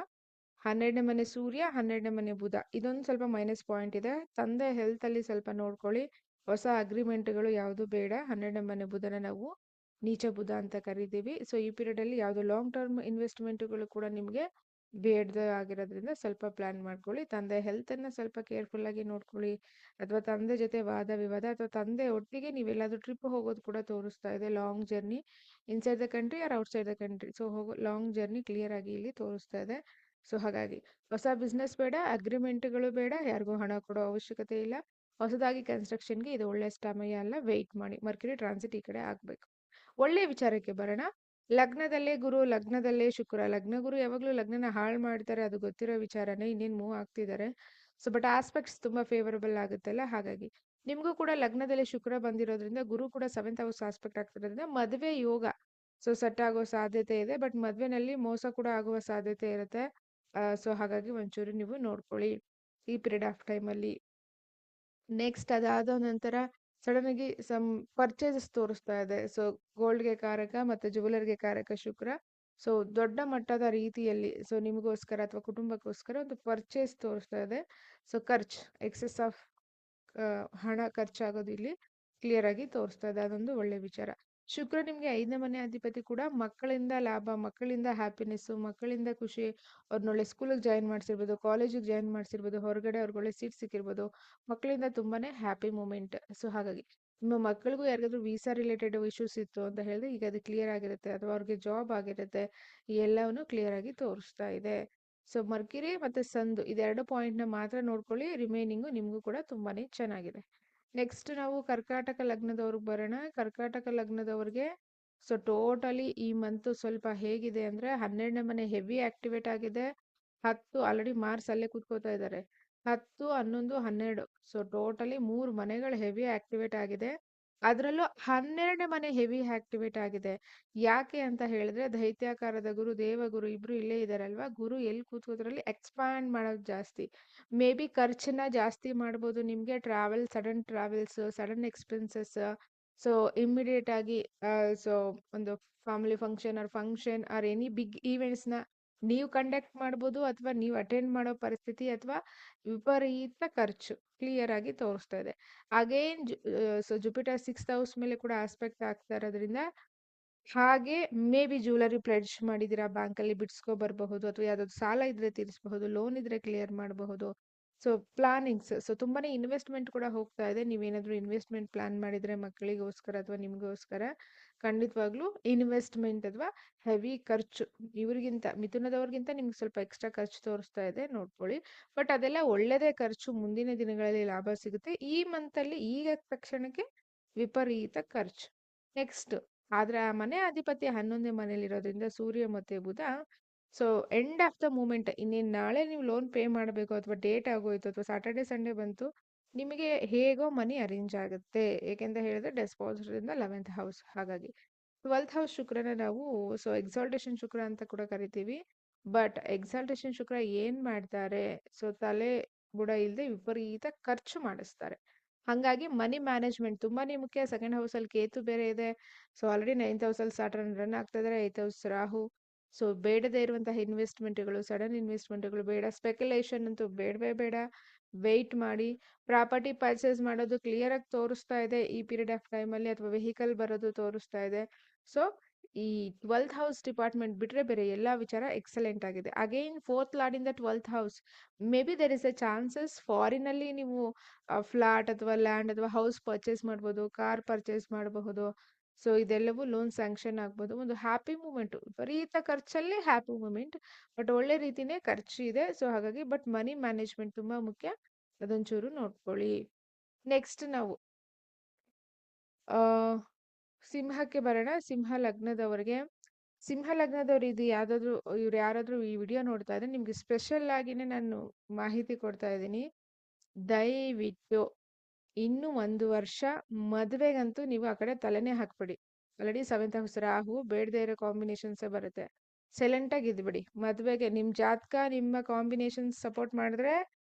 12ನೇ ಮನೆ ಸೂರ್ಯ, 12ನೇ ಮನೆ ಬುಧ, ಇದೊಂದು ಸ್ವಲ್ಪ ಮೈನಸ್ ಪಾಯಿಂಟ್ ಇದೆ. ತಂದೆ ಹೆಲ್ತ್ ಅಲ್ಲಿ ಸ್ವಲ್ಪ ನೋಡ್ಕೊಳ್ಳಿ. ಹೊಸ ಅಗ್ರಿಮೆಂಟ್ಗಳು ಯಾವುದು ಬೇಡ. 12ನೇ ಮನೆ ಬುಧನ ನಾವು ನೀಚ ಬುಧ ಅಂತ ಕರಿತೀವಿ. ಸೊ ಈ ಪೀರಿಯಡ್ ಅಲ್ಲಿ ಯಾವುದು ಲಾಂಗ್ ಟರ್ಮ್ ಇನ್ವೆಸ್ಟ್ಮೆಂಟ್ಗಳು ಕೂಡ ನಿಮಗೆ ಬೇಡದ ಆಗಿರೋದ್ರಿಂದ ಸ್ವಲ್ಪ ಪ್ಲಾನ್ ಮಾಡ್ಕೊಳ್ಳಿ. ತಂದೆ ಹೆಲ್ತ್ ಅನ್ನ ಸ್ವಲ್ಪ ಕೇರ್ಫುಲ್ ಆಗಿ ನೋಡ್ಕೊಳ್ಳಿ. ಅಥವಾ ತಂದೆ ಜೊತೆ ವಾದ ವಿವಾದ, ಅಥವಾ ತಂದೆ ಒಟ್ಟಿಗೆ ನೀವೆಲ್ಲಾದ್ರೂ ಟ್ರಿಪ್ ಹೋಗೋದು ಕೂಡ ತೋರಿಸ್ತಾ ಇದೆ. Long journey inside the country or outside the country. So ಹೋಗೋ ಲಾಂಗ್ ಜರ್ನಿ ಕ್ಲಿಯರ್ ಆಗಿ ಇಲ್ಲಿ ತೋರಿಸ್ತಾ ಇದೆ. ಸೊ ಹಾಗಾಗಿ ಹೊಸ ಬಿಸ್ನೆಸ್ ಬೇಡ, ಅಗ್ರಿಮೆಂಟ್ಗಳು ಬೇಡ, ಯಾರಿಗೂ ಹಣ ಕೊಡೋ ಅವಶ್ಯಕತೆ ಇಲ್ಲ. ಹೊಸದಾಗಿ ಕನ್ಸ್ಟ್ರಕ್ಷನ್ಗೆ ಇದು ಒಳ್ಳೆ ಸಮಯ ಅಲ್ಲ, ವೆಯ್ಟ್ ಮಾಡಿ. ಮರ್ಕ್ಯುರಿ ಟ್ರಾನ್ಸಿಟ್ ಈ ಕಡೆ ಆಗ್ಬೇಕು. ಒಳ್ಳೆ ವಿಚಾರಕ್ಕೆ ಬರೋಣ. ಲಗ್ನದಲ್ಲೇ ಗುರು, ಲಗ್ನದಲ್ಲೇ ಶುಕ್ರ. ಲಗ್ನ ಗುರು ಯಾವಾಗ್ಲೂ ಲಗ್ನನ ಹಾಳು ಮಾಡ್ತಾರೆ, ಅದು ಗೊತ್ತಿರೋ ವಿಚಾರನೇ. ಇನ್ನೇನು ಮೂವ್ ಆಗ್ತಿದ್ದಾರೆ. ಸೊ ಬಟ್ ಆಸ್ಪೆಕ್ಟ್ಸ್ ತುಂಬಾ ಫೇವರಬಲ್ ಆಗುತ್ತಲ್ಲ, ಹಾಗಾಗಿ ನಿಮ್ಗೂ ಕೂಡ ಲಗ್ನದಲ್ಲಿ ಶುಕ್ರ ಬಂದಿರೋದ್ರಿಂದ, ಗುರು ಕೂಡ 7th ಹೌಸ್ ಆಸ್ಪೆಕ್ಟ್ ಆಗ್ತಿರೋದ್ರಿಂದ ಮದುವೆ ಯೋಗ ಸೊ ಸೆಟ್ ಆಗೋ ಸಾಧ್ಯತೆ ಇದೆ. ಬಟ್ ಮದ್ವೆನಲ್ಲಿ ಮೋಸ ಕೂಡ ಆಗುವ ಸಾಧ್ಯತೆ ಇರುತ್ತೆ. ಸೊ ಹಾಗಾಗಿ ಒಂಚೂರು ನೀವು ನೋಡ್ಕೊಳ್ಳಿ ಈ ಪೀರಿಯಡ್ ಆಫ್ ಟೈಮ್ ಅಲ್ಲಿ. ನೆಕ್ಸ್ಟ್ ಅದಾದ ನಂತರ ಸಡನ್ ಆಗಿ ಸಮ್ ಪರ್ಚೇಸಸ್ ತೋರಿಸ್ತಾ ಇದೆ. ಸೊ ಗೋಲ್ಡ್ಗೆ ಕಾರಕ ಮತ್ತೆ ಜ್ಯುವೆಲರ್ಗೆ ಕಾರಕ ಶುಕ್ರ. ಸೊ ದೊಡ್ಡ ಮಟ್ಟದ ರೀತಿಯಲ್ಲಿ ಸೊ ನಿಮಗೋಸ್ಕರ ಅಥವಾ ಕುಟುಂಬಕ್ಕೋಸ್ಕರ ಒಂದು ಪರ್ಚೇಸ್ ತೋರಿಸ್ತಾ ಇದೆ. ಸೊ ಖರ್ಚು ಎಕ್ಸೆಸ್ ಆಫ್ ಹಣ ಖರ್ಚಾಗೋದು ಇಲ್ಲಿ ಕ್ಲಿಯರ್ ಆಗಿ ತೋರಿಸ್ತಾ ಇದೆ. ಅದೊಂದು ಒಳ್ಳೆ ವಿಚಾರ. ಶುಕ್ರ ನಿಮ್ಗೆ 5ನೇ ಮನೆ ಅಧಿಪತಿ ಕೂಡ. ಮಕ್ಕಳಿಂದ ಲಾಭ, ಮಕ್ಕಳಿಂದ ಹ್ಯಾಪಿನೆಸ್ಸು, ಮಕ್ಕಳಿಂದ ಖುಷಿ. ಅವ್ರನ್ನ ಒಳ್ಳೆ ಸ್ಕೂಲಿಗೆ ಜಾಯಿನ್ ಮಾಡಿಸಿರ್ಬೋದು, ಕಾಲೇಜಿಗೆ ಜಾಯಿನ್ ಮಾಡಿಸಿರ್ಬೋದು, ಹೊರಗಡೆ ಅವ್ರಿಗೆ ಒಳ್ಳೆ ಸೀಟ್ ಸಿಕ್ಕಿರ್ಬೋದು. ಮಕ್ಕಳಿಂದ ತುಂಬಾನೇ ಹ್ಯಾಪಿ ಮೂಮೆಂಟ್. ಸೊ ಹಾಗಾಗಿ ನಿಮ್ಮ ಮಕ್ಕಳಿಗೂ ಯಾರಿಗಾದ್ರೂ ವೀಸಾ ರಿಲೇಟೆಡ್ ಇಶ್ಯೂಸ್ ಇತ್ತು ಅಂತ ಹೇಳಿದ್ರೆ ಈಗ ಅದು ಕ್ಲಿಯರ್ ಆಗಿರುತ್ತೆ, ಅಥವಾ ಅವ್ರಿಗೆ ಜಾಬ್ ಆಗಿರುತ್ತೆ. ಈ ಎಲ್ಲವನ್ನು ಕ್ಲಿಯರ್ ಆಗಿ ತೋರಿಸ್ತಾ ಇದೆ. ಸೊ ಮರ್ಕಿರಿ ಮತ್ತೆ ಸಂದು ಇದೆರಡು ಪಾಯಿಂಟ್ನ ಮಾತ್ರ ನೋಡ್ಕೊಳ್ಳಿ. ರಿಮೈನಿಂಗು ನಿಮಗೂ ಕೂಡ ತುಂಬಾನೇ ಚೆನ್ನಾಗಿದೆ. ನೆಕ್ಸ್ಟ್ ನಾವು ಕರ್ಕಾಟಕ ಲಗ್ನದವ್ರಿಗೆ ಬರೋಣ. ಕರ್ಕಾಟಕ ಲಗ್ನದವ್ರಿಗೆ ಸೊ ಟೋಟಲಿ ಈ ಮಂತ್ ಸ್ವಲ್ಪ ಹೇಗಿದೆ ಅಂದ್ರೆ, 12ನೇ ಮನೆ ಹೆವಿ ಆಕ್ಟಿವೇಟ್ ಆಗಿದೆ. 10 ಆಲ್ರೆಡಿ ಮಾರ್ಸ್ ಅಲ್ಲೇ ಕೂತ್ಕೋತಾ ಇದ್ದಾರೆ. 10, 11, 12 ಸೊ ಟೋಟಲಿ 3 ಮನೆಗಳು ಹೆವಿ ಆಕ್ಟಿವೇಟ್ ಆಗಿದೆ. ಅದರಲ್ಲೂ 12ನೇ ಮನೆ ಹೆವಿ ಆಕ್ಟಿವೇಟ್ ಆಗಿದೆ. ಯಾಕೆ ಅಂತ ಹೇಳಿದ್ರೆ, ದೈತ್ಯಾಕಾರದ ಗುರು, ದೇವಗುರು ಇಬ್ರು ಇಲ್ಲೇ ಇದಾರಲ್ವಾ. ಗುರು ಎಲ್ಲಿ ಕೂತ್ಕೋದ್ರಲ್ಲಿ ಎಕ್ಸ್ಪ್ಯಾಂಡ್ ಮಾಡೋದು ಜಾಸ್ತಿ. ಮೇ ಬಿ ಖರ್ಚನ್ನ ಜಾಸ್ತಿ ಮಾಡ್ಬೋದು ನಿಮ್ಗೆ. Travel, sudden travels, sudden expenses. So immediate ಆಗಿ ಸೊ ಒಂದು family function or any big events ನ ನೀವು ಕಂಡಕ್ಟ್ ಮಾಡ್ಬೋದು, ಅಥವಾ ನೀವು ಅಟೆಂಡ್ ಮಾಡೋ ಪರಿಸ್ಥಿತಿ, ಅಥವಾ ವಿಪರೀತ ಖರ್ಚು ಕ್ಲಿಯರ್ ಆಗಿ ತೋರಿಸ್ತಾ ಇದೆ. Again so Jupiter 6th house ಮೇಲೆ ಕೂಡ ಆಸ್ಪೆಕ್ಟ್ ಆಗ್ತಾ ಇರೋದ್ರಿಂದ, ಹಾಗೆ ಮೇ ಬಿ ಜ್ಯುವೆಲರಿ ಪ್ಲೆಡ್ಜ್ ಮಾಡಿದಿರಾ, ಬ್ಯಾಂಕಲ್ಲಿ ಬಿಡಿಸ್ಕೊ ಬರಬಹುದು, ಅಥವಾ ಯಾವ್ದಾದ್ರು ಸಾಲ ಇದ್ರೆ ತೀರಿಸಬಹುದು, ಲೋನ್ ಇದ್ರೆ ಕ್ಲಿಯರ್ ಮಾಡಬಹುದು. ಸೊ ಪ್ಲಾನಿಂಗ್ಸ್, ಸೊ ತುಂಬಾನೇ ಇನ್ವೆಸ್ಟ್ಮೆಂಟ್ ಕೂಡ ಹೋಗ್ತಾ ಇದೆ. ನೀವೇನಾದ್ರೂ ಇನ್ವೆಸ್ಟ್ಮೆಂಟ್ ಪ್ಲಾನ್ ಮಾಡಿದ್ರೆ ಮಕ್ಕಳಿಗೋಸ್ಕರ ಅಥವಾ ನಿಮಗೋಸ್ಕರ, ಖಂಡಿತವಾಗ್ಲೂ ಇನ್ವೆಸ್ಟ್ಮೆಂಟ್ ಅಥವಾ ಹೆವಿ ಖರ್ಚು ಇವ್ರಿಗಿಂತ, ಮಿಥುನದವ್ರಿಗಿಂತ ನಿಮ್ಗೆ ಸ್ವಲ್ಪ ಎಕ್ಸ್ಟ್ರಾ ಖರ್ಚು ತೋರಿಸ್ತಾ ಇದೆ, ನೋಡ್ಕೊಳ್ಳಿ. ಬಟ್ ಅದೆಲ್ಲ ಒಳ್ಳೆದೇ ಖರ್ಚು, ಮುಂದಿನ ದಿನಗಳಲ್ಲಿ ಲಾಭ ಸಿಗುತ್ತೆ. ಈ ಮಂತಲ್ಲಿ ಈಗ ತಕ್ಷಣಕ್ಕೆ ವಿಪರೀತ ಖರ್ಚು. ನೆಕ್ಸ್ಟ್ ಆದ್ರೆ ಆ ಮನೆ ಅಧಿಪತಿ 11ನೇ ಮನೇಲಿ ಇರೋದ್ರಿಂದ, ಸೂರ್ಯ ಮತ್ತೆ ಬುಧ. So end of the moment, ಇನ್ನೇನು ನಾಳೆ ನೀವು ಲೋನ್ ಪೇ ಮಾಡಬೇಕು, ಅಥವಾ ಡೇಟ್ ಆಗೋಯ್ತು, ಅಥವಾ ಸ್ಯಾಟರ್ಡೆ ಸಂಡೇ ಬಂತು, ನಿಮಗೆ ಹೇಗೋ ಮನಿ ಅರೇಂಜ್ ಆಗುತ್ತೆ. ಏಕೆಂತ ಹೇಳಿದ್ರೆ ಡೆಸ್ಪಾಸಿಟ್ ಇಂದ 11th ಹೌಸ್. ಹಾಗಾಗಿ 12th ಹೌಸ್ ಶುಕ್ರನ ನಾವು ಸೊ ಎಕ್ಸಾಲ್ಟೇಷನ್ ಶುಕ್ರ ಅಂತ ಕೂಡ ಕರಿತೀವಿ. ಬಟ್ ಎಕ್ಸಾಲ್ಟೇಷನ್ ಶುಕ್ರ ಏನ್ ಮಾಡ್ತಾರೆ, ಸೊ ತಲೆ ಬುಡ ಇಲ್ಲದೆ ವಿಪರೀತ ಖರ್ಚು ಮಾಡಿಸ್ತಾರೆ. ಹಂಗಾಗಿ ಮನಿ ಮ್ಯಾನೇಜ್ಮೆಂಟ್ ತುಂಬಾನೇ ಮುಖ್ಯ. ಸೆಕೆಂಡ್ ಹೌಸ್ ಅಲ್ಲಿ ಕೇತು ಬೇರೆ ಇದೆ. ಸೊ ಆಲ್ರೆಡಿ 9th ಹೌಸ್ ಅಲ್ಲಿ ಸಾಟರ್ನ್ ರನ್ ಆಗ್ತಾ ಇದಾರೆ. 8th house Rahu. ಸೊ ಬೇಡದೇ ಇರುವಂತಹ ಇನ್ವೆಸ್ಟ್ಮೆಂಟ್ಗಳು, ಸಡನ್ ಇನ್ವೆಸ್ಟ್ಮೆಂಟ್ಗಳು ಬೇಡ. ಸ್ಪೆಕ್ಯುಲೇಷನ್ ಅಂತೂ ಬೇಡವೇ ಬೇಡ. ವೆಯ್ಟ್ ಮಾಡಿ. ಪ್ರಾಪರ್ಟಿ ಪರ್ಚೇಸ್ ಮಾಡೋದು ಕ್ಲಿಯರ್ ಆಗಿ ತೋರಿಸ್ತಾ ಇದೆ ಈ ಪೀರಿಯಡ್ ಆಫ್ ಟೈಮ್ ಅಲ್ಲಿ, ಅಥವಾ ವೆಹಿಕಲ್ ಬರೋದು ತೋರಿಸ್ತಾ ಇದೆ. ಸೊ ಈ 12th ಹೌಸ್ ಡಿಪಾರ್ಟ್ಮೆಂಟ್ ಬಿಟ್ರೆ ಬೇರೆ ಎಲ್ಲಾ ವಿಚಾರ ಎಕ್ಸಲೆಂಟ್ ಆಗಿದೆ. Again 4th lord in the 12th house. Maybe there is a chances foreign ಅಲ್ಲಿ ನೀವು ಫ್ಲಾಟ್ ಅಥವಾ ಲ್ಯಾಂಡ್ ಅಥವಾ ಹೌಸ್ ಪರ್ಚೇಸ್ ಮಾಡ್ಬೋದು, ಕಾರ್ ಪರ್ಚೇಸ್ ಮಾಡಬಹುದು. ಸೊ ಇದೆಲ್ಲವೂ ಲೋನ್ ಸ್ಯಾಂಕ್ಷನ್ ಆಗ್ಬೋದು. ಒಂದು ಹ್ಯಾಪಿ ಮೂಮೆಂಟ್, ವಿಪರೀತ ಖರ್ಚಲ್ಲಿ ಹ್ಯಾಪಿ ಮೂಮೆಂಟ್, ಬಟ್ ಒಳ್ಳೆ ರೀತಿನೇ ಖರ್ಚು ಇದೆ. ಸೊ ಹಾಗಾಗಿ ಬಟ್ ಮನಿ ಮ್ಯಾನೇಜ್ಮೆಂಟ್ ತುಂಬಾ ಮುಖ್ಯ, ಅದೊಂಚೂರು ನೋಡ್ಕೊಳ್ಳಿ. ನೆಕ್ಸ್ಟ್ ನಾವು ಆ ಸಿಂಹಕ್ಕೆ ಬರೋಣ. ಸಿಂಹ ಲಗ್ನದವರಿಗೆ, ಸಿಂಹ ಲಗ್ನದವ್ರು ಇದು ಯಾವ್ದಾದ್ರು, ಇವ್ರು ಯಾರಾದ್ರೂ ಈ ವಿಡಿಯೋ ನೋಡ್ತಾ ಇದ್ರೆ ನಿಮ್ಗೆ ಸ್ಪೆಷಲ್ ಆಗಿನೇ ನಾನು ಮಾಹಿತಿ ಕೊಡ್ತಾ ಇದ್ದೀನಿ. ದಯವಿಟ್ಟು ಇನ್ನು 1 ವರ್ಷ ಮದ್ವೆಗಂತೂ ನೀವು ಆ ಕಡೆ ತಲೆನೇ ಹಾಕ್ಬೇಡಿ. ಆಲ್ರೆಡಿ 7th ಹೌಸ್ ರಾಹು ಬೇಡದೇ ಇರೋ ಕಾಂಬಿನೇಷನ್ಸೇ ಬರುತ್ತೆ. ಸೈಲೆಂಟ್ ಆಗಿ ಇದ್ಬಿಡಿ. ಮದ್ವೆಗೆ ನಿಮ್ ಜಾತಕ ನಿಮ್ಮ ಕಾಂಬಿನೇಷನ್ ಸಪೋರ್ಟ್ ಮಾಡಿದ್ರೆ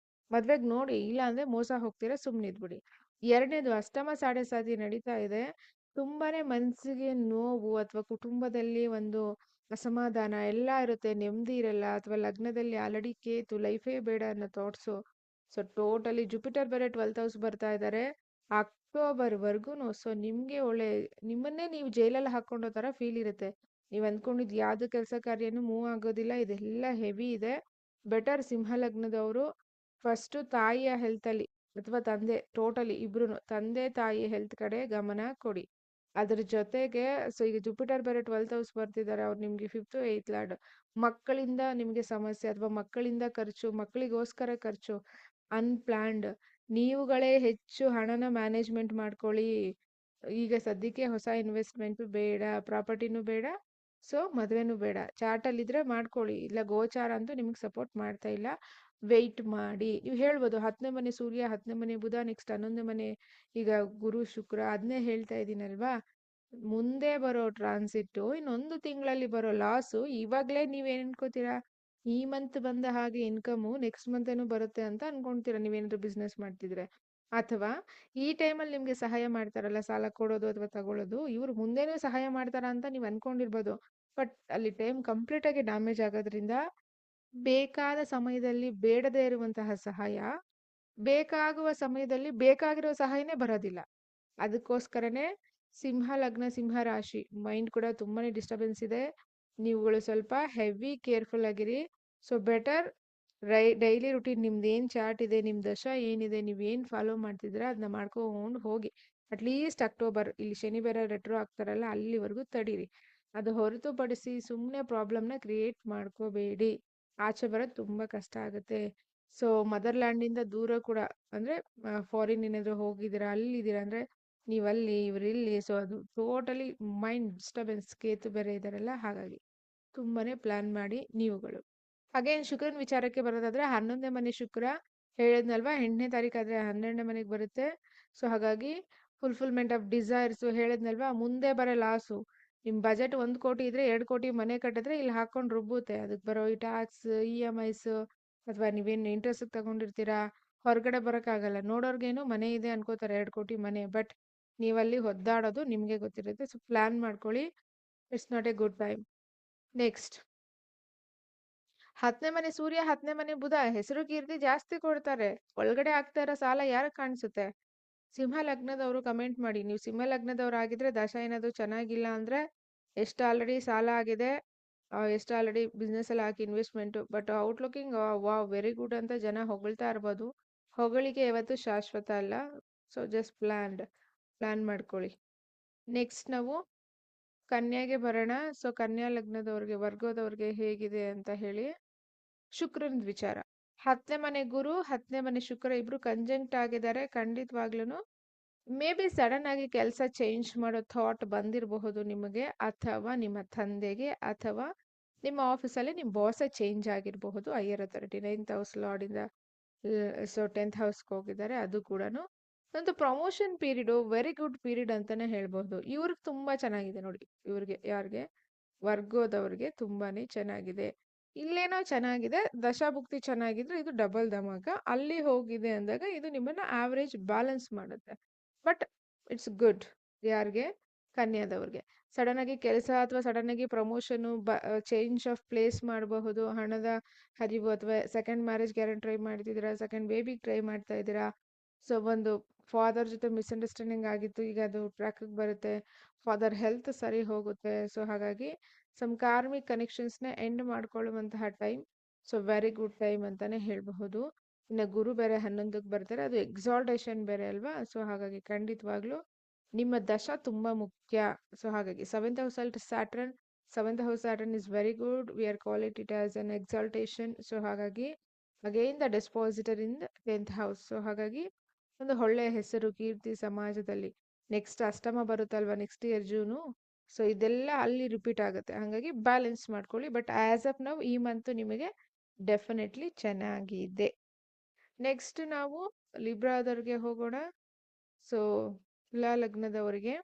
ಮದ್ವೆಗ್ ನೋಡಿ, ಇಲ್ಲ ಅಂದ್ರೆ ಮೋಸ ಹೋಗ್ತೀರಾ, ಸುಮ್ನಿದ್ಬಿಡಿ. ಎರಡನೇದು ಅಷ್ಟಮ ಸಾಡೆ ಸಾತಿ ನಡೀತಾ ಇದೆ. ತುಂಬಾನೇ ಮನ್ಸಿಗೆ ನೋವು ಅಥವಾ ಕುಟುಂಬದಲ್ಲಿ ಒಂದು ಅಸಮಾಧಾನ ಎಲ್ಲ ಇರುತ್ತೆ, ನೆಮ್ಮದಿ ಇರಲ್ಲ. ಅಥವಾ ಲಗ್ನದಲ್ಲಿ ಆಲ್ರೆಡಿ ಕೇತು, ಲೈಫೇ ಬೇಡ ಅನ್ನೋ ಥಾಟ್ಸು. ಸೊ ಟೋಟಲಿ ಜುಪಿಟರ್ ಬೇರೆ 12th ಹೌಸ್ ಬರ್ತಾ ಇದ್ದಾರೆ ಅಕ್ಟೋಬರ್ ವರ್ಗೂನು. ಸೊ ನಿಮ್ಗೆ ಒಳ್ಳೆ, ನಿಮ್ಮನ್ನೇ ನೀವು ಜೈಲಲ್ಲಿ ಹಾಕೊಂಡೋ ತರ ಫೀಲ್ ಇರುತ್ತೆ. ನೀವ್ ಅಂದ್ಕೊಂಡಿದ್ ಯಾವ್ದು ಕೆಲಸ ಕಾರ್ಯನೂ ಮೂವ್ ಆಗೋದಿಲ್ಲ. ಇದೆಲ್ಲ ಹೆವಿ ಇದೆ. ಬೆಟರ್ ಸಿಂಹ ಲಗ್ನದವರು ಫಸ್ಟ್ ತಾಯಿಯ ಹೆಲ್ತ್ ಅಲ್ಲಿ ಅಥವಾ ತಂದೆ, ಟೋಟಲಿ ಇಬ್ರು ತಂದೆ ತಾಯಿ ಹೆಲ್ತ್ ಕಡೆ ಗಮನ ಕೊಡಿ. ಅದ್ರ ಜೊತೆಗೆ ಸೊ ಈಗ ಜುಪಿಟರ್ ಬೇರೆ 12th ಹೌಸ್ ಬರ್ತಿದ್ದಾರೆ, ಅವ್ರು ನಿಮ್ಗೆ 5th 8th ಲಾರ್ಡ್. ಮಕ್ಕಳಿಂದ ನಿಮ್ಗೆ ಸಮಸ್ಯೆ ಅಥವಾ ಮಕ್ಕಳಿಂದ ಖರ್ಚು, ಮಕ್ಕಳಿಗೋಸ್ಕರ ಖರ್ಚು ಅನ್ಪ್ಲಾನ್ಡ್. ನೀವುಗಳೇ ಹೆಚ್ಚು ಹಣನ ಮ್ಯಾನೇಜ್ಮೆಂಟ್ ಮಾಡ್ಕೊಳ್ಳಿ. ಈಗ ಸದ್ಯಕ್ಕೆ ಹೊಸ ಇನ್ವೆಸ್ಟ್ಮೆಂಟ್ ಬೇಡ, ಪ್ರಾಪರ್ಟಿನೂ ಬೇಡ, ಸೊ ಮದ್ವೆನೂ ಬೇಡ. ಚಾರ್ಟ್ ಅಲ್ಲಿ ಇದ್ರೆ ಮಾಡ್ಕೊಳ್ಳಿ, ಇಲ್ಲ ಗೋಚಾರ ಅಂತೂ ನಿಮ್ಗೆ ಸಪೋರ್ಟ್ ಮಾಡ್ತಾ ಇಲ್ಲ. ವೆಯ್ಟ್ ಮಾಡಿ. ನೀವು ಹೇಳ್ಬೋದು 10ನೇ ಮನೆ ಸೂರ್ಯ, 10ನೇ ಮನೆ ಬುಧ, ನೆಕ್ಸ್ಟ್ 11ನೇ ಮನೆ ಈಗ ಗುರು ಶುಕ್ರ, ಅದನ್ನೇ ಹೇಳ್ತಾ ಇದ್ದೀನಲ್ವಾ. ಮುಂದೆ ಬರೋ ಟ್ರಾನ್ಸಿಟ್, ಇನ್ನೊಂದು ತಿಂಗಳಲ್ಲಿ ಬರೋ ಲಾಸು ಇವಾಗ್ಲೇ ನೀವೇನ್ ಅನ್ಕೋತೀರಾ, ಈ ಮಂತ್ ಬಂದ ಹಾಗೆ ಇನ್ಕಮು ನೆಕ್ಸ್ಟ್ ಮಂತ್ ಏನೂ ಬರುತ್ತೆ ಅಂತ ಅನ್ಕೊಂತೀರಾ ನೀವೇನಾದ್ರು ಬಿಸ್ನೆಸ್ ಮಾಡ್ತಿದ್ರೆ. ಅಥವಾ ಈ ಟೈಮಲ್ಲಿ ನಿಮ್ಗೆ ಸಹಾಯ ಮಾಡ್ತಾರಲ್ಲ, ಸಾಲ ಕೊಡೋದು ಅಥವಾ ತಗೊಳ್ಳೋದು, ಇವ್ರು ಮುಂದೆನೂ ಸಹಾಯ ಮಾಡ್ತಾರ ಅಂತ ನೀವು ಅನ್ಕೊಂಡಿರ್ಬೋದು. ಬಟ್ ಅಲ್ಲಿ ಟೈಮ್ ಕಂಪ್ಲೀಟ್ ಆಗಿ ಡ್ಯಾಮೇಜ್ ಆಗೋದ್ರಿಂದ ಬೇಕಾದ ಸಮಯದಲ್ಲಿ ಬೇಡದೇ ಇರುವಂತಹ ಸಹಾಯ, ಬೇಕಾಗುವ ಸಮಯದಲ್ಲಿ ಬೇಕಾಗಿರೋ ಸಹಾಯನೇ ಬರೋದಿಲ್ಲ. ಅದಕ್ಕೋಸ್ಕರನೇ ಸಿಂಹ ಲಗ್ನ, ಸಿಂಹ ರಾಶಿ ಮೈಂಡ್ ಕೂಡ ತುಂಬಾನೇ ಡಿಸ್ಟರ್ಬೆನ್ಸ್ ಇದೆ. ನೀವುಗಳು ಸ್ವಲ್ಪ ಹೆವಿ ಕೇರ್ಫುಲ್ ಆಗಿರಿ. ಸೊ ಬೆಟರ್ ಡೈಲಿ ರುಟೀನ್ ನಿಮ್ದು ಏನ್ ಚಾರ್ಟ್ ಇದೆ, ನಿಮ್ ದಶ ಏನಿದೆ, ನೀವೇನ್ ಫಾಲೋ ಮಾಡ್ತಿದ್ದೀರಾ ಅದನ್ನ ಮಾಡ್ಕೊಂಡು ಹೋಗಿ. ಅಟ್ಲೀಸ್ಟ್ ಅಕ್ಟೋಬರ್, ಇಲ್ಲಿ ಶನಿ ಬೇರೆ ರೆಟ್ರೋ ಆಗ್ತಾರಲ್ಲ, ಅಲ್ಲಿವರೆಗೂ ತಡೀರಿ. ಅದು ಹೊರತುಪಡಿಸಿ ಸುಮ್ಮನೆ ಪ್ರಾಬ್ಲಮ್ನ ಕ್ರಿಯೇಟ್ ಮಾಡ್ಕೋಬೇಡಿ. ಆಚೆ ಬರೋದು ತುಂಬಾ ಕಷ್ಟ ಆಗುತ್ತೆ. ಸೊ ಮದರ್ಲ್ಯಾಂಡಿಂದ ದೂರ ಕೂಡ, ಅಂದ್ರೆ ಫಾರಿನ್ ಏನಾದ್ರು ಹೋಗಿದ್ದೀರಾ, ಅಲ್ಲಿದ್ದೀರಾ ಅಂದ್ರೆ ನೀವಲ್ಲಿ ಇವ್ರಿಲ್ಲಿ, ಸೊ ಅದು ಟೋಟಲಿ ಮೈಂಡ್ ಡಿಸ್ಟರ್ಬೆನ್ಸ್. ಕೇತು ಬೇರೆ ಇದಾರಲ್ಲ, ಹಾಗಾಗಿ ತುಂಬಾನೇ ಪ್ಲಾನ್ ಮಾಡಿ ನೀವುಗಳು. ಹಾಗೇನ್ ಶುಕ್ರನ್ ವಿಚಾರಕ್ಕೆ ಬರೋದಾದ್ರೆ 11ನೇ ಮನೆ ಶುಕ್ರ ಹೇಳಿದ್ನಲ್ವಾ, 8ನೇ ತಾರೀಕಾದ್ರೆ 12ನೇ ಮನೆಗೆ ಬರುತ್ತೆ. ಸೊ ಹಾಗಾಗಿ ಫುಲ್ಫಿಲ್ಮೆಂಟ್ ಆಫ್ ಡಿಸೈರ್ಸ್ ಹೇಳಿದ್ನಲ್ವಾ, ಮುಂದೆ ಬರೋ ಲಾಸು. ನಿಮ್ ಬಜೆಟ್ 1 ಕೋಟಿ ಇದ್ರೆ 2 ಕೋಟಿ ಮನೆ ಕಟ್ಟಿದ್ರೆ ಇಲ್ಲಿ ಹಾಕೊಂಡು ರುಬ್ಬುತ್ತೆ. ಅದಕ್ಕೆ ಬರೋ ಈ ಟ್ಯಾಕ್ಸ್, EMIs, ಅಥವಾ ನೀವೇನು ಇಂಟ್ರೆಸ್ಟ್ ತಗೊಂಡಿರ್ತೀರಾ, ಹೊರಗಡೆ ಬರೋಕ್ಕಾಗಲ್ಲ. ನೋಡೋರ್ಗೇನು ಮನೆ ಇದೆ ಅನ್ಕೋತಾರೆ, 2 ಕೋಟಿ ಮನೆ, ಬಟ್ ನೀವಲ್ಲಿ ಒದ್ದಾಡೋದು ನಿಮ್ಗೆ ಗೊತ್ತಿರುತ್ತೆ. ಸೊ ಪ್ಲಾನ್ ಮಾಡ್ಕೊಳ್ಳಿ, it's not a good time. Next 10ನೇ ಮನೆ ಸೂರ್ಯ, 10ನೇ ಮನೆ ಬುಧ, ಹೆಸರು ಕೀರ್ತಿ ಜಾಸ್ತಿ ಕೊಡ್ತಾರೆ. ಒಳಗಡೆ ಆಗ್ತಾ ಇರೋ ಸಾಲ ಯಾರು ಕಾಣಿಸುತ್ತೆ? ಸಿಂಹ ಲಗ್ನದವರು ಕಮೆಂಟ್ ಮಾಡಿ. ನೀವು ಸಿಂಹ ಲಗ್ನದವ್ರು ಆಗಿದ್ರೆ ದಶ ಏನಾದ್ರು ಚೆನ್ನಾಗಿಲ್ಲ ಅಂದ್ರೆ ಎಷ್ಟು ಆಲ್ರೆಡಿ ಸಾಲ ಆಗಿದೆ, ಎಷ್ಟು ಆಲ್ರೆಡಿ ಬಿಸ್ನೆಸ್ ಅಲ್ಲಿ ಹಾಕಿ investment, but outlooking wow very good ಅಂತ ಜನ ಹೊಗಳ್ತಾ ಇರ್ಬೋದು. ಹೊಗಳಿಕೆ ಯಾವತ್ತು ಶಾಶ್ವತ ಅಲ್ಲ. ಸೊ ಜಸ್ಟ್ ಪ್ಲಾನ್ ಮಾಡ್ಕೊಳ್ಳಿ. ನೆಕ್ಸ್ಟ್ ನಾವು ಕನ್ಯಾಗೆ ಬರೋಣ. ಸೊ ಕನ್ಯಾ ಲಗ್ನದವ್ರಿಗೆ, ವರ್ಗದವ್ರಿಗೆ ಹೇಗಿದೆ ಅಂತ ಹೇಳಿ. ಶುಕ್ರನ ವಿಚಾರ, 10ನೇ ಮನೆ ಗುರು, 10ನೇ ಮನೆ ಶುಕ್ರ ಇಬ್ರು ಕಂಜಂಕ್ಟ್ ಆಗಿದ್ದಾರೆ. ಖಂಡಿತವಾಗ್ಲೂ ಮೇ ಬಿ ಸಡನ್ ಆಗಿ ಕೆಲಸ ಚೇಂಜ್ ಮಾಡೋ ಥಾಟ್ ಬಂದಿರಬಹುದು ನಿಮಗೆ, ಅಥವಾ ನಿಮ್ಮ ತಂದೆಗೆ, ಅಥವಾ ನಿಮ್ಮ ಆಫೀಸಲ್ಲಿ ನಿಮ್ಮ ಬಾಸೇ ಚೇಂಜ್ ಆಗಿರಬಹುದು. Higher authority 9th house lord ಇಂದ ಸೊ 10th ಹೌಸ್ಗೆ ಹೋಗಿದ್ದಾರೆ. ಅದು ಕೂಡ ಒಂದು promotion period, very good period ಅಂತಾನೆ ಹೇಳ್ಬಹುದು. ಇವ್ರಿಗೆ ತುಂಬಾ ಚೆನ್ನಾಗಿದೆ ನೋಡಿ. ಇವ್ರಿಗೆ ಯಾರಿಗೆ, ವರ್ಗೋದವ್ರಿಗೆ ತುಂಬಾನೇ ಚೆನ್ನಾಗಿದೆ. ಇಲ್ಲೇನೋ ಚೆನ್ನಾಗಿದೆ, ದಶಾಭುಕ್ತಿ ಚೆನ್ನಾಗಿದ್ರೆ ಇದು ಡಬಲ್ ಧಮಾಕ. ಅಲ್ಲಿ ಹೋಗಿದೆ ಅಂದಾಗ ಇದು ನಿಮ್ಮನ್ನ ಆವರೇಜ್ ಬ್ಯಾಲೆನ್ಸ್ ಮಾಡುತ್ತೆ. But it's good. ಯಾರಿಗೆ, ಕನ್ಯಾದವ್ರಿಗೆ ಸಡನ್ ಆಗಿ ಕೆಲಸ ಅಥವಾ ಸಡನ್ ಆಗಿ ಪ್ರಮೋಷನ್, ಚೇಂಜ್ ಆಫ್ ಪ್ಲೇಸ್ ಮಾಡಬಹುದು, ಹಣದ ಹರಿವು, ಅಥವಾ ಸೆಕೆಂಡ್ ಮ್ಯಾರೇಜ್ಗೆ ಯಾರು ಟ್ರೈ ಮಾಡ್ತಿದ್ದೀರಾ, ಸೆಕೆಂಡ್ ಬೇಬಿಗೆ ಟ್ರೈ ಮಾಡ್ತಾ ಇದ್ದೀರಾ. ಸೊ ಒಂದು ಫಾದರ್ ಜೊತೆ ಮಿಸ್ಅಂಡರ್ಸ್ಟ್ಯಾಂಡಿಂಗ್ ಆಗಿತ್ತು, ಈಗ ಅದು ಟ್ರ್ಯಾಕಿಗೆ ಬರುತ್ತೆ. ಫಾದರ್ ಹೆಲ್ತ್ ಸರಿ ಹೋಗುತ್ತೆ. ಸೊ ಹಾಗಾಗಿ ಸಮ್ ಕಾರ್ಮಿಕ್ ಕನೆಕ್ಷನ್ಸ್ನ ಎಂಡ್ ಮಾಡ್ಕೊಳ್ಳುವಂತಹ time. So very good time ಅಂತಾನೆ ಹೇಳಬಹುದು. ಇನ್ನು ಗುರು ಬೇರೆ 11ಕ್ಕೆ ಬರ್ತಾರೆ, ಅದು ಎಕ್ಸಾಲ್ಟೇಷನ್ ಬೇರೆ ಅಲ್ವಾ. ಸೊ ಹಾಗಾಗಿ ಖಂಡಿತವಾಗ್ಲೂ ನಿಮ್ಮ ದಶ ತುಂಬಾ ಮುಖ್ಯ. ಸೊ ಹಾಗಾಗಿ 7th ಹೌಸ್ ಅಲ್ಲಿ Saturn, 7th house Saturn is very good. We are call it as an exaltation. So ಹಾಗಾಗಿ again the dispositor in 10th house. So ಹಾಗಾಗಿ ಒಂದು ಒಳ್ಳೆಯ ಹೆಸರು, ಕೀರ್ತಿ ಸಮಾಜದಲ್ಲಿ. ನೆಕ್ಸ್ಟ್ ಅಷ್ಟಮ ಬರುತ್ತಲ್ವಾ ನೆಕ್ಸ್ಟ್ ಇಯರ್ ಜೂನು. ಸೊ ಇದೆಲ್ಲ ಅಲ್ಲಿ ರಿಪೀಟ್ ಆಗುತ್ತೆ. ಹಾಗಾಗಿ ಬ್ಯಾಲೆನ್ಸ್ ಮಾಡ್ಕೊಳ್ಳಿ. ಬಟ್ ಆಸ್ ಆಫ್ ನಾವು ಈ ಮಂತ್ ನಿಮಗೆ ಡೆಫಿನೆಟ್ಲಿ ಚೆನ್ನಾಗಿದೆ. ನೆಕ್ಸ್ಟ್ ನಾವು ಲಿಬ್ರಾದವ್ರಿಗೆ ಹೋಗೋಣ. ಸೊ ತುಲಾ ಲಗ್ನದವರಿಗೆ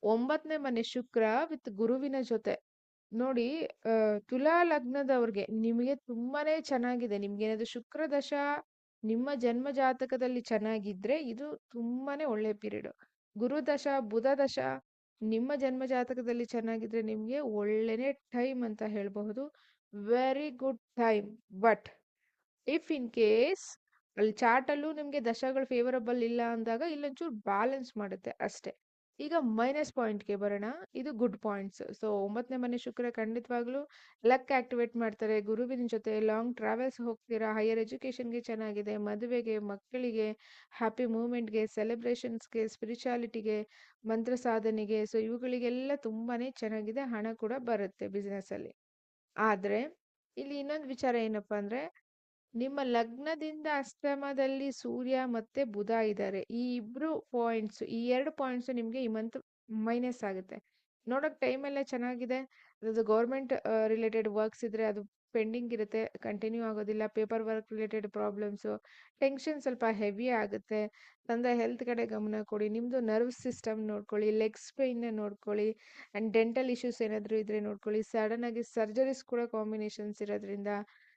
9ನೇ ಮನೆ ಶುಕ್ರ ವಿತ್ ಗುರುವಿನ ಜೊತೆ. ನೋಡಿ, ತುಲಾ ಲಗ್ನದವ್ರಿಗೆ ನಿಮಗೆ ತುಂಬಾನೇ ಚೆನ್ನಾಗಿದೆ. ನಿಮ್ಗೇನಾದ್ರು ಶುಕ್ರ ದಶ ನಿಮ್ಮ ಜನ್ಮ ಜಾತಕದಲ್ಲಿ ಚೆನ್ನಾಗಿದ್ರೆ ಇದು ತುಂಬಾನೇ ಒಳ್ಳೆ ಪೀರಿಯಡ್. ಗುರು ದಶ ಬುಧ ದಶ ನಿಮ್ಮ ಜನ್ಮ ಜಾತಕದಲ್ಲಿ ಚೆನ್ನಾಗಿದ್ರೆ ನಿಮ್ಗೆ ಒಳ್ಳೆನೆ ಟೈಮ್ ಅಂತ ಹೇಳ್ಬಹುದು. Very good time. But if in case ಅಲ್ಲಿ ಚಾರ್ಟ್ ಅಲ್ಲೂ ನಿಮ್ಗೆ ದಶಗಳು ಫೇವರಬಲ್ ಇಲ್ಲ ಅಂದಾಗ ಇಲ್ಲೊಂಚೂರು ಬ್ಯಾಲೆನ್ಸ್ ಮಾಡುತ್ತೆ ಅಷ್ಟೇ. ಈಗ ಮೈನಸ್ ಪಾಯಿಂಟ್ಗೆ ಬರೋಣ. ಇದು ಗುಡ್ ಪಾಯಿಂಟ್ಸ್. ಸೊ 9ನೇ ಮನೆ ಶುಕ್ರ ಖಂಡಿತವಾಗ್ಲೂ ಲಕ್ ಆಕ್ಟಿವೇಟ್ ಮಾಡ್ತಾರೆ. ಗುರುವಿನ ಜೊತೆ ಲಾಂಗ್ ಟ್ರಾವೆಲ್ಸ್ ಹೋಗ್ತೀರಾ, ಹೈಯರ್ ಎಜುಕೇಶನ್ಗೆ ಚೆನ್ನಾಗಿದೆ, ಮದುವೆಗೆ, ಮಕ್ಕಳಿಗೆ, ಹ್ಯಾಪಿ ಮೂಮೆಂಟ್ಗೆ, ಸೆಲೆಬ್ರೇಷನ್ಸ್ಗೆ, ಸ್ಪಿರಿಚುಯಾಲಿಟಿಗೆ, ಮಂತ್ರ ಸಾಧನೆಗೆ, ಸೊ ಇವುಗಳಿಗೆಲ್ಲ ತುಂಬಾನೇ ಚೆನ್ನಾಗಿದೆ. ಹಣ ಕೂಡ ಬರುತ್ತೆ ಬಿಸ್ನೆಸ್ ಅಲ್ಲಿ. ಆದ್ರೆ ಇಲ್ಲಿ ಇನ್ನೊಂದು ವಿಚಾರ ಏನಪ್ಪಾ ಅಂದ್ರೆ, ನಿಮ್ಮ ಲಗ್ನದಿಂದ ಅಷ್ಟಮದಲ್ಲಿ ಸೂರ್ಯ ಮತ್ತೆ ಬುಧ ಇದ್ದಾರೆ. ಈ ಇಬ್ರು ಪಾಯಿಂಟ್ಸ್, ಈ 2 ಪಾಯಿಂಟ್ಸ್ ನಿಮ್ಗೆ ಈ ಮಂತ್ ಮೈನಸ್ ಆಗುತ್ತೆ. ನೋಡಕ್ ಟೈಮ್ ಎಲ್ಲ ಚೆನ್ನಾಗಿದೆ. ಅದು ಗೌರ್ಮೆಂಟ್ ರಿಲೇಟೆಡ್ ವರ್ಕ್ಸ್ ಇದ್ರೆ ಅದು ಪೆಂಡಿಂಗ್ ಇರುತ್ತೆ, ಕಂಟಿನ್ಯೂ ಆಗೋದಿಲ್ಲ. Paper work related problems, tension ಸ್ವಲ್ಪ ಹೆವಿ ಆಗುತ್ತೆ. ತಂದೆ ಹೆಲ್ತ್ ಕಡೆ ಗಮನ ಕೊಡಿ. ನಿಮ್ದು ನರ್ವ್ ಸಿಸ್ಟಮ್ ನೋಡ್ಕೊಳ್ಳಿ, ಲೆಗ್ಸ್ ಪೇನ್ ನೋಡ್ಕೊಳ್ಳಿ, ಅಂಡ್ ಡೆಂಟಲ್ ಇಶ್ಯೂಸ್ ಏನಾದ್ರು ಇದ್ರೆ ನೋಡ್ಕೊಳ್ಳಿ. ಸಡನ್ ಆಗಿ ಸರ್ಜರೀಸ್ ಕೂಡ ಕಾಂಬಿನೇಷನ್ಸ್ ಇರೋದ್ರಿಂದ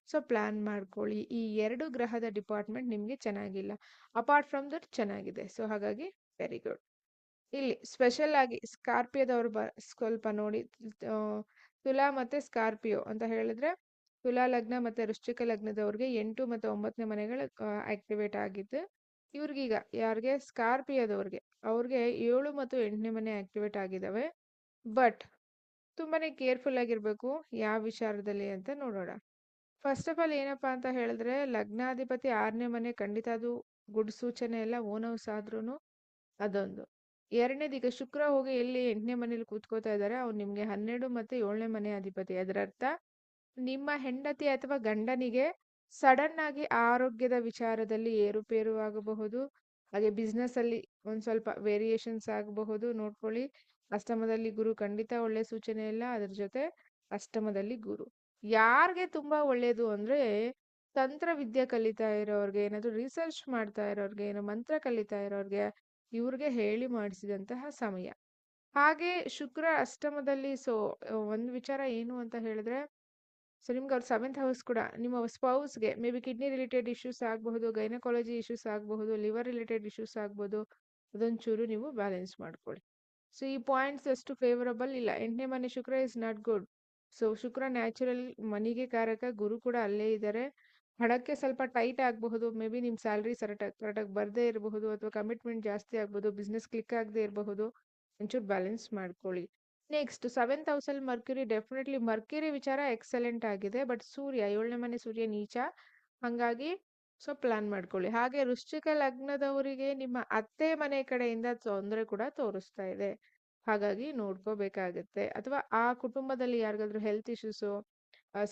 ಸೊ ಪ್ಲಾನ್ ಮಾಡ್ಕೊಳ್ಳಿ. ಈ 2 ಗ್ರಹದ ಡಿಪಾರ್ಟ್ಮೆಂಟ್ ನಿಮ್ಗೆ ಚೆನ್ನಾಗಿಲ್ಲ. ಅಪಾರ್ಟ್ ಫ್ರಮ್ ದಟ್ ಚೆನ್ನಾಗಿದೆ. ಸೊ ಹಾಗಾಗಿ ವೆರಿ ಗುಡ್. ಇಲ್ಲಿ ಸ್ಪೆಷಲ್ ಆಗಿ ಸ್ಕಾರ್ಪಿಯೋದವ್ರು ಸ್ವಲ್ಪ ನೋಡಿ. ಆ, ತುಲಾ ಮತ್ತೆ ಸ್ಕಾರ್ಪಿಯೋ ಅಂತ ಹೇಳಿದ್ರೆ, ತುಲಾ ಲಗ್ನ ಮತ್ತೆ ವೃಶ್ಚಿಕ ಲಗ್ನದವ್ರಿಗೆ 8 ಮತ್ತೆ 9ನೇ ಮನೆಗಳು ಆಕ್ಟಿವೇಟ್ ಆಗಿದ್ದು. ಇವ್ರಿಗೀಗ ಯಾರಿಗೆ ಸ್ಕಾರ್ಪಿಯೋದವ್ರಿಗೆ ಅವ್ರಿಗೆ 7 ಮತ್ತು 8ನೇ ಮನೆ ಆಕ್ಟಿವೇಟ್ ಆಗಿದಾವೆ. ಬಟ್ ತುಂಬಾನೇ ಕೇರ್ಫುಲ್ ಆಗಿರ್ಬೇಕು ಯಾವ ವಿಚಾರದಲ್ಲಿ ಅಂತ ನೋಡೋಣ. ಫಸ್ಟ್ ಆಫ್ ಆಲ್ ಏನಪ್ಪಾ ಅಂತ ಹೇಳಿದ್ರೆ, ಲಗ್ನಾಧಿಪತಿ 6ನೇ ಮನೆ ಖಂಡಿತ ಅದು ಗುಡ್ ಸೂಚನೆ ಎಲ್ಲ. ಓನ್ ಹೌಸ್ ಆದ್ರೂನು ಅದೊಂದು. ಎರಡನೇದು, ಈಗ ಶುಕ್ರ ಹೋಗಿ ಎಲ್ಲಿ 8ನೇ ಮನೇಲಿ ಕೂತ್ಕೋತಾ ಇದ್ದಾರೆ, ಅವ್ನು ನಿಮ್ಗೆ 12 ಮತ್ತೆ 7ನೇ ಮನೆ ಅಧಿಪತಿ. ಅದರ ಅರ್ಥ ನಿಮ್ಮ ಹೆಂಡತಿ ಅಥವಾ ಗಂಡನಿಗೆ ಸಡನ್ ಆಗಿ ಆರೋಗ್ಯದ ವಿಚಾರದಲ್ಲಿ ಏರುಪೇರು ಆಗಬಹುದು. ಹಾಗೆ ಬಿಸ್ನೆಸ್ ಅಲ್ಲಿ ಒಂದ್ ಸ್ವಲ್ಪ ವೇರಿಯೇಷನ್ಸ್ ಆಗಬಹುದು, ನೋಡ್ಕೊಳ್ಳಿ. ಅಷ್ಟಮದಲ್ಲಿ ಗುರು ಖಂಡಿತ ಒಳ್ಳೆ ಸೂಚನೆ ಇಲ್ಲ. ಅದ್ರ ಜೊತೆ ಅಷ್ಟಮದಲ್ಲಿ ಗುರು ಯಾರ್ಗೆ ತುಂಬಾ ಒಳ್ಳೇದು ಅಂದ್ರೆ, ತಂತ್ರ ವಿದ್ಯೆ ಕಲಿತಾ ಇರೋರ್ಗೆ, ಏನಾದ್ರು ರಿಸರ್ಚ್ ಮಾಡ್ತಾ ಇರೋರ್ಗೆ, ಏನೋ ಮಂತ್ರ ಕಲಿತಾ ಇರೋರ್ಗೆ, ಇವ್ರಿಗೆ ಹೇಳಿ ಮಾಡಿಸಿದಂತಹ ಸಮಯ. ಹಾಗೆ ಶುಕ್ರ ಅಷ್ಟಮದಲ್ಲಿ. ಸೊ ಒಂದು ವಿಚಾರ ಏನು ಅಂತ ಹೇಳಿದ್ರೆ, ಸೊ ನಿಮ್ಗೆ ಅವ್ರ 7th ಹೌಸ್ ಕೂಡ ನಿಮ್ಮ ಸ್ಪೌಸ್ಗೆ may be kidney related issues ಆಗಬಹುದು, ಗೈನಕಾಲಜಿ ಇಶ್ಯೂಸ್ ಆಗಬಹುದು, ಲಿವರ್ ರಿಲೇಟೆಡ್ ಇಶ್ಯೂಸ್ ಆಗ್ಬೋದು. ಅದೊಂಚೂರು ನೀವು ಬ್ಯಾಲೆನ್ಸ್ ಮಾಡ್ಕೊಳ್ಳಿ. ಸೊ ಈ ಪಾಯಿಂಟ್ಸ್ ಅಷ್ಟು ಫೇವರಬಲ್ ಇಲ್ಲ. 8ನೇ ಮನೆ ಶುಕ್ರ ಇಸ್ ನಾಟ್ ಗುಡ್. ಸೊ ಶುಕ್ರ ನ್ಯಾಚುರಲ್ ಮನಿಗೆ ಕಾರಕ, ಗುರು ಕೂಡ ಅಲ್ಲೇ ಇದ್ದಾರೆ. ಹಣಕ್ಕೆ ಸ್ವಲ್ಪ ಟೈಟ್ ಆಗಬಹುದು. ಮೇ ಬಿ ನಿಮ್ಮ ಸ್ಯಾಲ್ರಿ ಕರೆಕ್ಟಾಗಿ ಬರದೇ ಇರಬಹುದು, ಅಥವಾ ಕಮಿಟ್ಮೆಂಟ್ ಜಾಸ್ತಿ ಆಗ್ಬೋದು, ಬಿಸ್ನೆಸ್ ಕ್ಲಿಕ್ ಆಗದೆ ಇರಬಹುದು. ಒಂಚೂರು ಬ್ಯಾಲೆನ್ಸ್ ಮಾಡ್ಕೊಳ್ಳಿ. ನೆಕ್ಸ್ಟ್ 7th ಹೌಸಲ್ಲಿ ಮರ್ಕ್ಯುರಿ, ಡೆಫಿನೆಟ್ಲಿ ಮರ್ಕ್ಯುರಿ ವಿಚಾರ ಎಕ್ಸಲೆಂಟ್ ಆಗಿದೆ. ಬಟ್ ಸೂರ್ಯ 7ನೇ ಮನೆ ಸೂರ್ಯ ನೀಚ, ಹಂಗಾಗಿ ಸೊ ಪ್ಲಾನ್ ಮಾಡ್ಕೊಳ್ಳಿ. ಹಾಗೆ ವೃಶ್ಚಿಕ ಲಗ್ನದವರಿಗೆ ನಿಮ್ಮ ಅತ್ತೆ ಮನೆ ಕಡೆಯಿಂದ ತೊಂದರೆ ಕೂಡ ತೋರಿಸ್ತಾ ಇದೆ. ಹಾಗಾಗಿ ನೋಡ್ಕೋಬೇಕಾಗತ್ತೆ. ಅಥವಾ ಆ ಕುಟುಂಬದಲ್ಲಿ ಯಾರಿಗಾದ್ರೂ ಹೆಲ್ತ್ ಇಶ್ಯೂಸು,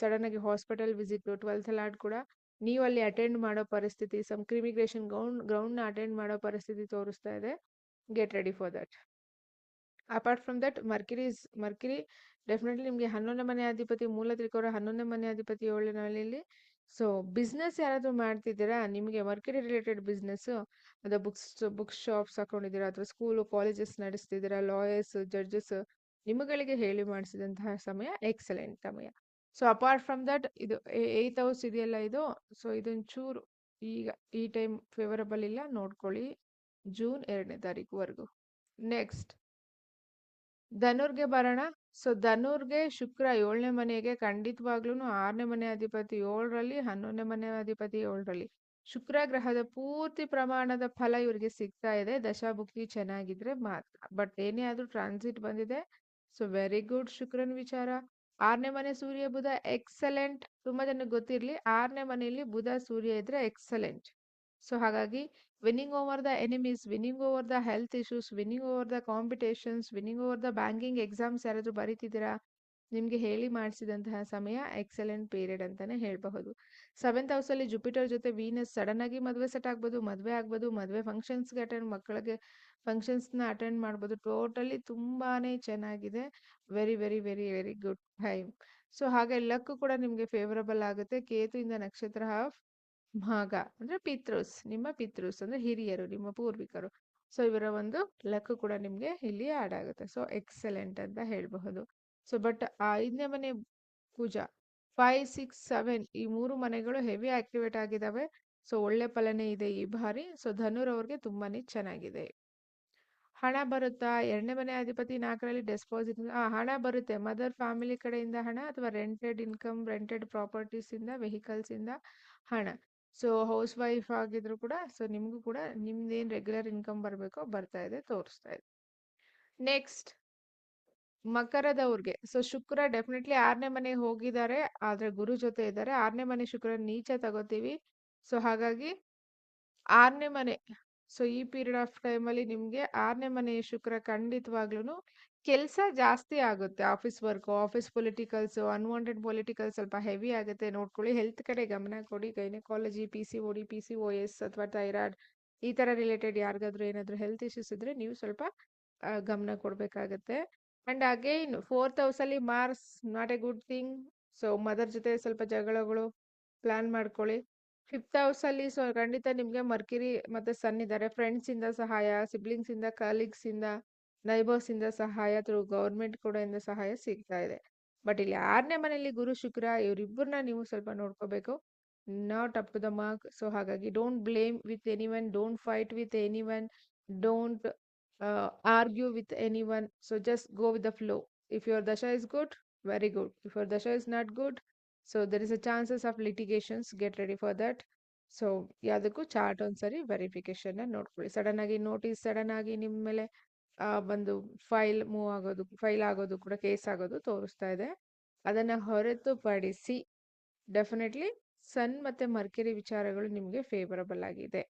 ಸಡನ್ ಆಗಿ ಹಾಸ್ಪಿಟಲ್ ವಿಸಿಟ್, 12th ಲಾರ್ಡ್ ಕೂಡ ನೀವು ಅಲ್ಲಿ ಅಟೆಂಡ್ ಮಾಡೋ ಪರಿಸ್ಥಿತಿ, ಸಮ್ ಕ್ರಿಮಿಗ್ರೇಷನ್ ಗ್ರೌಂಡ್ನ ಅಟೆಂಡ್ ಮಾಡೋ ಪರಿಸ್ಥಿತಿ ತೋರಿಸ್ತಾ ಇದೆ. Get ready for that. Apart from that Mercury definitely ನಿಮಗೆ 11ನೇ ಮನೆ ಅಧಿಪತಿ, ಮೂಲ ತ್ರಿಕೋನ 11ನೇ ಮನೆ ಅಧಿಪತಿ 7ನೇ ಮನೆಯಲ್ಲಿ. ಸೊ ಬಿಸ್ನೆಸ್ ಯಾರಾದ್ರೂ ಮಾಡ್ತಿದ್ದೀರಾ, ನಿಮಗೆ ಮರ್ಕಿರಿ ರಿಲೇಟೆಡ್ ಬಿಸ್ನೆಸ್, ಅದು ಬುಕ್ ಶಾಪ್ಸ್ ಹಾಕೊಂಡಿದ್ದೀರಾ, ಅಥವಾ ಸ್ಕೂಲು ಕಾಲೇಜಸ್ ನಡೆಸ್ತಿದ್ದೀರಾ, ಲಾಯರ್ಸ್, ಜಡ್ಜಸ್, ನಿಮ್ಮಗಳಿಗೆ ಹೇಳಿ ಮಾಡಿಸಿದಂತಹ ಸಮಯ ಎಕ್ಸಲೆಂಟ್ ಸಮಯ. ಸೊ ಅಪಾರ್ಟ್ ಫ್ರಮ್ ದಟ್ ಇದು 8th ಹೌಸ್ ಇದೆಯಲ್ಲ ಇದು, ಸೊ ಇದೊಂಚೂರು ಈಗ ಈ ಟೈಮ್ ಫೇವರಬಲ್ ಇಲ್ಲ, ನೋಡ್ಕೊಳ್ಳಿ ಜೂನ್ 2ನೇ ತಾರೀಕುವರೆಗೂ. ನೆಕ್ಸ್ಟ್ ಧನುರ್ಗೆ ಬರೋಣ. ಸೊ ಧನುರ್ಗೆ ಶುಕ್ರ 7ನೇ ಮನೆಗೆ ಖಂಡಿತವಾಗ್ಲೂ 6ನೇ ಮನೆ ಅಧಿಪತಿ 7ರಲ್ಲಿ, 11ನೇ ಮನೆ ಅಧಿಪತಿ 7ರಲ್ಲಿ. ಶುಕ್ರ ಗ್ರಹದ ಪೂರ್ತಿ ಪ್ರಮಾಣದ ಫಲ ಇವರಿಗೆ ಸಿಗ್ತಾ ಇದೆ, ದಶಾಭುಕ್ತಿ ಚೆನ್ನಾಗಿದ್ರೆ ಮಾತ್ರ. ಬಟ್ ಏನೇ ಆದ್ರೂ ಟ್ರಾನ್ಸಿಟ್ ಬಂದಿದೆ. ಸೊ ವೆರಿ ಗುಡ್ ಶುಕ್ರನ್ ವಿಚಾರ. 6ನೇ ಮನೆ ಸೂರ್ಯ ಬುಧ ಎಕ್ಸಲೆಂಟ್. ತುಂಬಾ ಜನಕ್ಕೆ ಗೊತ್ತಿರ್ಲಿ, 6ನೇ ಮನೆಯಲ್ಲಿ ಬುಧ ಸೂರ್ಯ ಇದ್ರೆ ಎಕ್ಸಲೆಂಟ್. ಸೊ ಹಾಗಾಗಿ winning over the enemies, winning over the health issues, winning over the competitions, winning over the banking exams ಯಾರಾದ್ರೂ ಬರೀತಿದ್ದೀರಾ, ನಿಮ್ಗೆ ಹೇಳಿ ಮಾಡಿಸಿದಂತಹ ಸಮಯ ಎಕ್ಸಲೆಂಟ್ ಪೀರಿಯಡ್ ಅಂತಾನೆ ಹೇಳ್ಬಹುದು. 7th ಹೌಸಲ್ಲಿ ಜುಪಿಟರ್ ಜೊತೆ ವೀನಸ್, ಸಡನ್ ಆಗಿ ಮದುವೆ ಸೆಟ್ ಆಗ್ಬೋದು, ಮದುವೆ ಆಗ್ಬೋದು, ಮದುವೆ ಫಂಕ್ಷನ್ಸ್ಗೆ ಅಟೆಂಡ್, ಮಕ್ಕಳಿಗೆ ಫಂಕ್ಷನ್ಸ್ನ ಅಟೆಂಡ್ ಮಾಡ್ಬೋದು. ಟೋಟಲಿ ತುಂಬಾನೇ ಚೆನ್ನಾಗಿದೆ. Very very very very good time. So ಹಾಗೆ ಲಕ್ ಕೂಡ ನಿಮ್ಗೆ ಫೇವರಬಲ್ ಆಗುತ್ತೆ. ಕೇತು ಇಂದ ನಕ್ಷತ್ರ ಹಾಫ್ ಭಾಗ ಅಂದ್ರೆ ಪಿತೃಸ್, ನಿಮ್ಮ ಪಿತೃಸ್ ಅಂದ್ರೆ ಹಿರಿಯರು, ನಿಮ್ಮ ಪೂರ್ವಿಕರು. ಸೊ ಇವರ ಒಂದು ಲಕ್ ಕೂಡ ನಿಮಗೆ ಇಲ್ಲಿ ಆಡ್ ಆಗುತ್ತೆ. ಸೊ ಎಕ್ಸಲೆಂಟ್ ಅಂತ ಹೇಳಬಹುದು. ಸೊ ಬಟ್ 5ನೇ ಮನೆ ಕುಜ 5, 6, 7 ಈ 3 ಮನೆಗಳು ಹೆವಿ ಆಕ್ಟಿವೇಟ್ ಆಗಿದ್ದಾವೆ. ಸೊ ಒಳ್ಳೆ ಫಲನೇ ಇದೆ ಈ ಬಾರಿ. ಸೊ ಧನುರವ್ರಿಗೆ ತುಂಬಾನೇ ಚೆನ್ನಾಗಿದೆ. ಹಣ ಬರುತ್ತಾ? 2ನೇ ಮನೆ ಅಧಿಪತಿ 4ರಲ್ಲಿ ಡೆಪಾಸಿಟ್ ಹಣ ಬರುತ್ತೆ. ಮದರ್ ಫ್ಯಾಮಿಲಿ ಕಡೆಯಿಂದ ಹಣ ಅಥವಾ ರೆಂಟೆಡ್ ಇನ್ಕಮ್, ರೆಂಟೆಡ್ ಪ್ರಾಪರ್ಟೀಸ್ ಇಂದ, ವೆಹಿಕಲ್ಸ್ ಇಂದ ಹಣ. ಸೊ ಹೌಸ್ ವೈಫ್ ಆಗಿದ್ರು ಕೂಡ ಸೊ ನಿಮ್ಗೂ ಕೂಡ ನಿಮ್ದೇನ್ ರೆಗ್ಯುಲರ್ ಇನ್ಕಮ್ ಬರಬೇಕೋ ಬರ್ತಾ ಇದೆ, ತೋರಿಸ್ತಾ ಇದೆ. ನೆಕ್ಸ್ಟ್ ಮಕರದವ್ರಿಗೆ ಸೊ ಶುಕ್ರ ಡೆಫಿನೆಟ್ಲಿ 6ನೇ ಮನೆಗೆ ಹೋಗಿದ್ದಾರೆ, ಆದ್ರೆ ಗುರು ಜೊತೆ ಇದ್ದಾರೆ. 6ನೇ ಮನೆ ಶುಕ್ರ ನೀಚ ತಗೋತೀವಿ. ಸೊ ಹಾಗಾಗಿ 6ನೇ ಮನೆ ಸೊ ಈ ಪೀರಿಯಡ್ ಆಫ್ ಟೈಮಲ್ಲಿ ನಿಮಗೆ 6ನೇ ಮನೆ ಶುಕ್ರ ಖಂಡಿತವಾಗ್ಲೂ ಕೆಲಸ ಜಾಸ್ತಿ ಆಗುತ್ತೆ. Office work, office politicals, unwanted political ಸ್ವಲ್ಪ ಹೆವಿ ಆಗುತ್ತೆ. ನೋಡ್ಕೊಳ್ಳಿ, ಹೆಲ್ತ್ ಕಡೆ ಗಮನ ಕೊಡಿ. ಗೈನಕಾಲಜಿ, PCOD, PCOS ಅಥವಾ ಥೈರಾಯ್ಡ್ ಈ ತರ ರಿಲೇಟೆಡ್ ಯಾರಿಗಾದ್ರೂ ಏನಾದರೂ ಹೆಲ್ತ್ ಇಶ್ಯೂಸ್ ಇದ್ರೆ ನೀವು ಸ್ವಲ್ಪ ಗಮನ ಕೊಡಬೇಕಾಗತ್ತೆ. ಅಂಡ್ ಅಗೈನ್ 4th ಹೌಸಲ್ಲಿ Mars not a good thing. So mother ಜೊತೆ ಸ್ವಲ್ಪ ಜಗಳಗಳು ಪ್ಲಾನ್ ಮಾಡ್ಕೊಳ್ಳಿ. 5th ಹೌಸಲ್ಲಿ ಸೊ ಖಂಡಿತ ನಿಮಗೆ ಮರ್ಕಿರಿ ಮತ್ತೆ ಸನ್ ಇದ್ದಾರೆ. ಫ್ರೆಂಡ್ಸ್ ಇಂದ ಸಹಾಯ, ಸಿಬ್ಲಿಂಗ್ಸ್ ಇಂದ, ಕಲೀಗ್ಸ್ ಇಂದ, ನೈಬರ್ಸ್ ಇಂದ ಸಹಾಯ, ಥ್ರೂ ಗೌರ್ಮೆಂಟ್ ಕೂಡ ಇಂದ ಸಹಾಯ ಸಿಗ್ತಾ ಇದೆ. ಬಟ್ ಇಲ್ಲಿ 6ನೇ ಮನೆಯಲ್ಲಿ ಗುರು ಶುಕ್ರ ಇವರಿಬ್ಬರನ್ನ ನೀವು ಸ್ವಲ್ಪ ನೋಡ್ಕೋಬೇಕು. Not up to the mark. So ಹಾಗಾಗಿ don't blame with anyone, don't fight with anyone, don't argue with anyone. So just go with the flow. If your dasha is good, very good. If your dasha is not good, so there is a chances of litigations. Get ready for that. So ಯಾವುದಕ್ಕೂ chart ಒಂದ್ಸರಿ verification ನೋಡ್ಕೊಳ್ಳಿ. Sudden ಆಗಿ notice, sudden ಆಗಿ ನಿಮ್ಮ ಮೇಲೆ ಒಂದು file ಆಗೋದು ಕೂಡ ಕೇಸ್ ಆಗೋದು ತೋರಿಸ್ತಾ ಇದೆ. ಅದನ್ನ ಹೊರತುಪಡಿಸಿ ಡೆಫಿನೆಟ್ಲಿ ಸನ್ ಮತ್ತೆ ಮರ್ಕಿರಿ ವಿಚಾರಗಳು ನಿಮಗೆ ಫೇವರಬಲ್ ಆಗಿದೆ.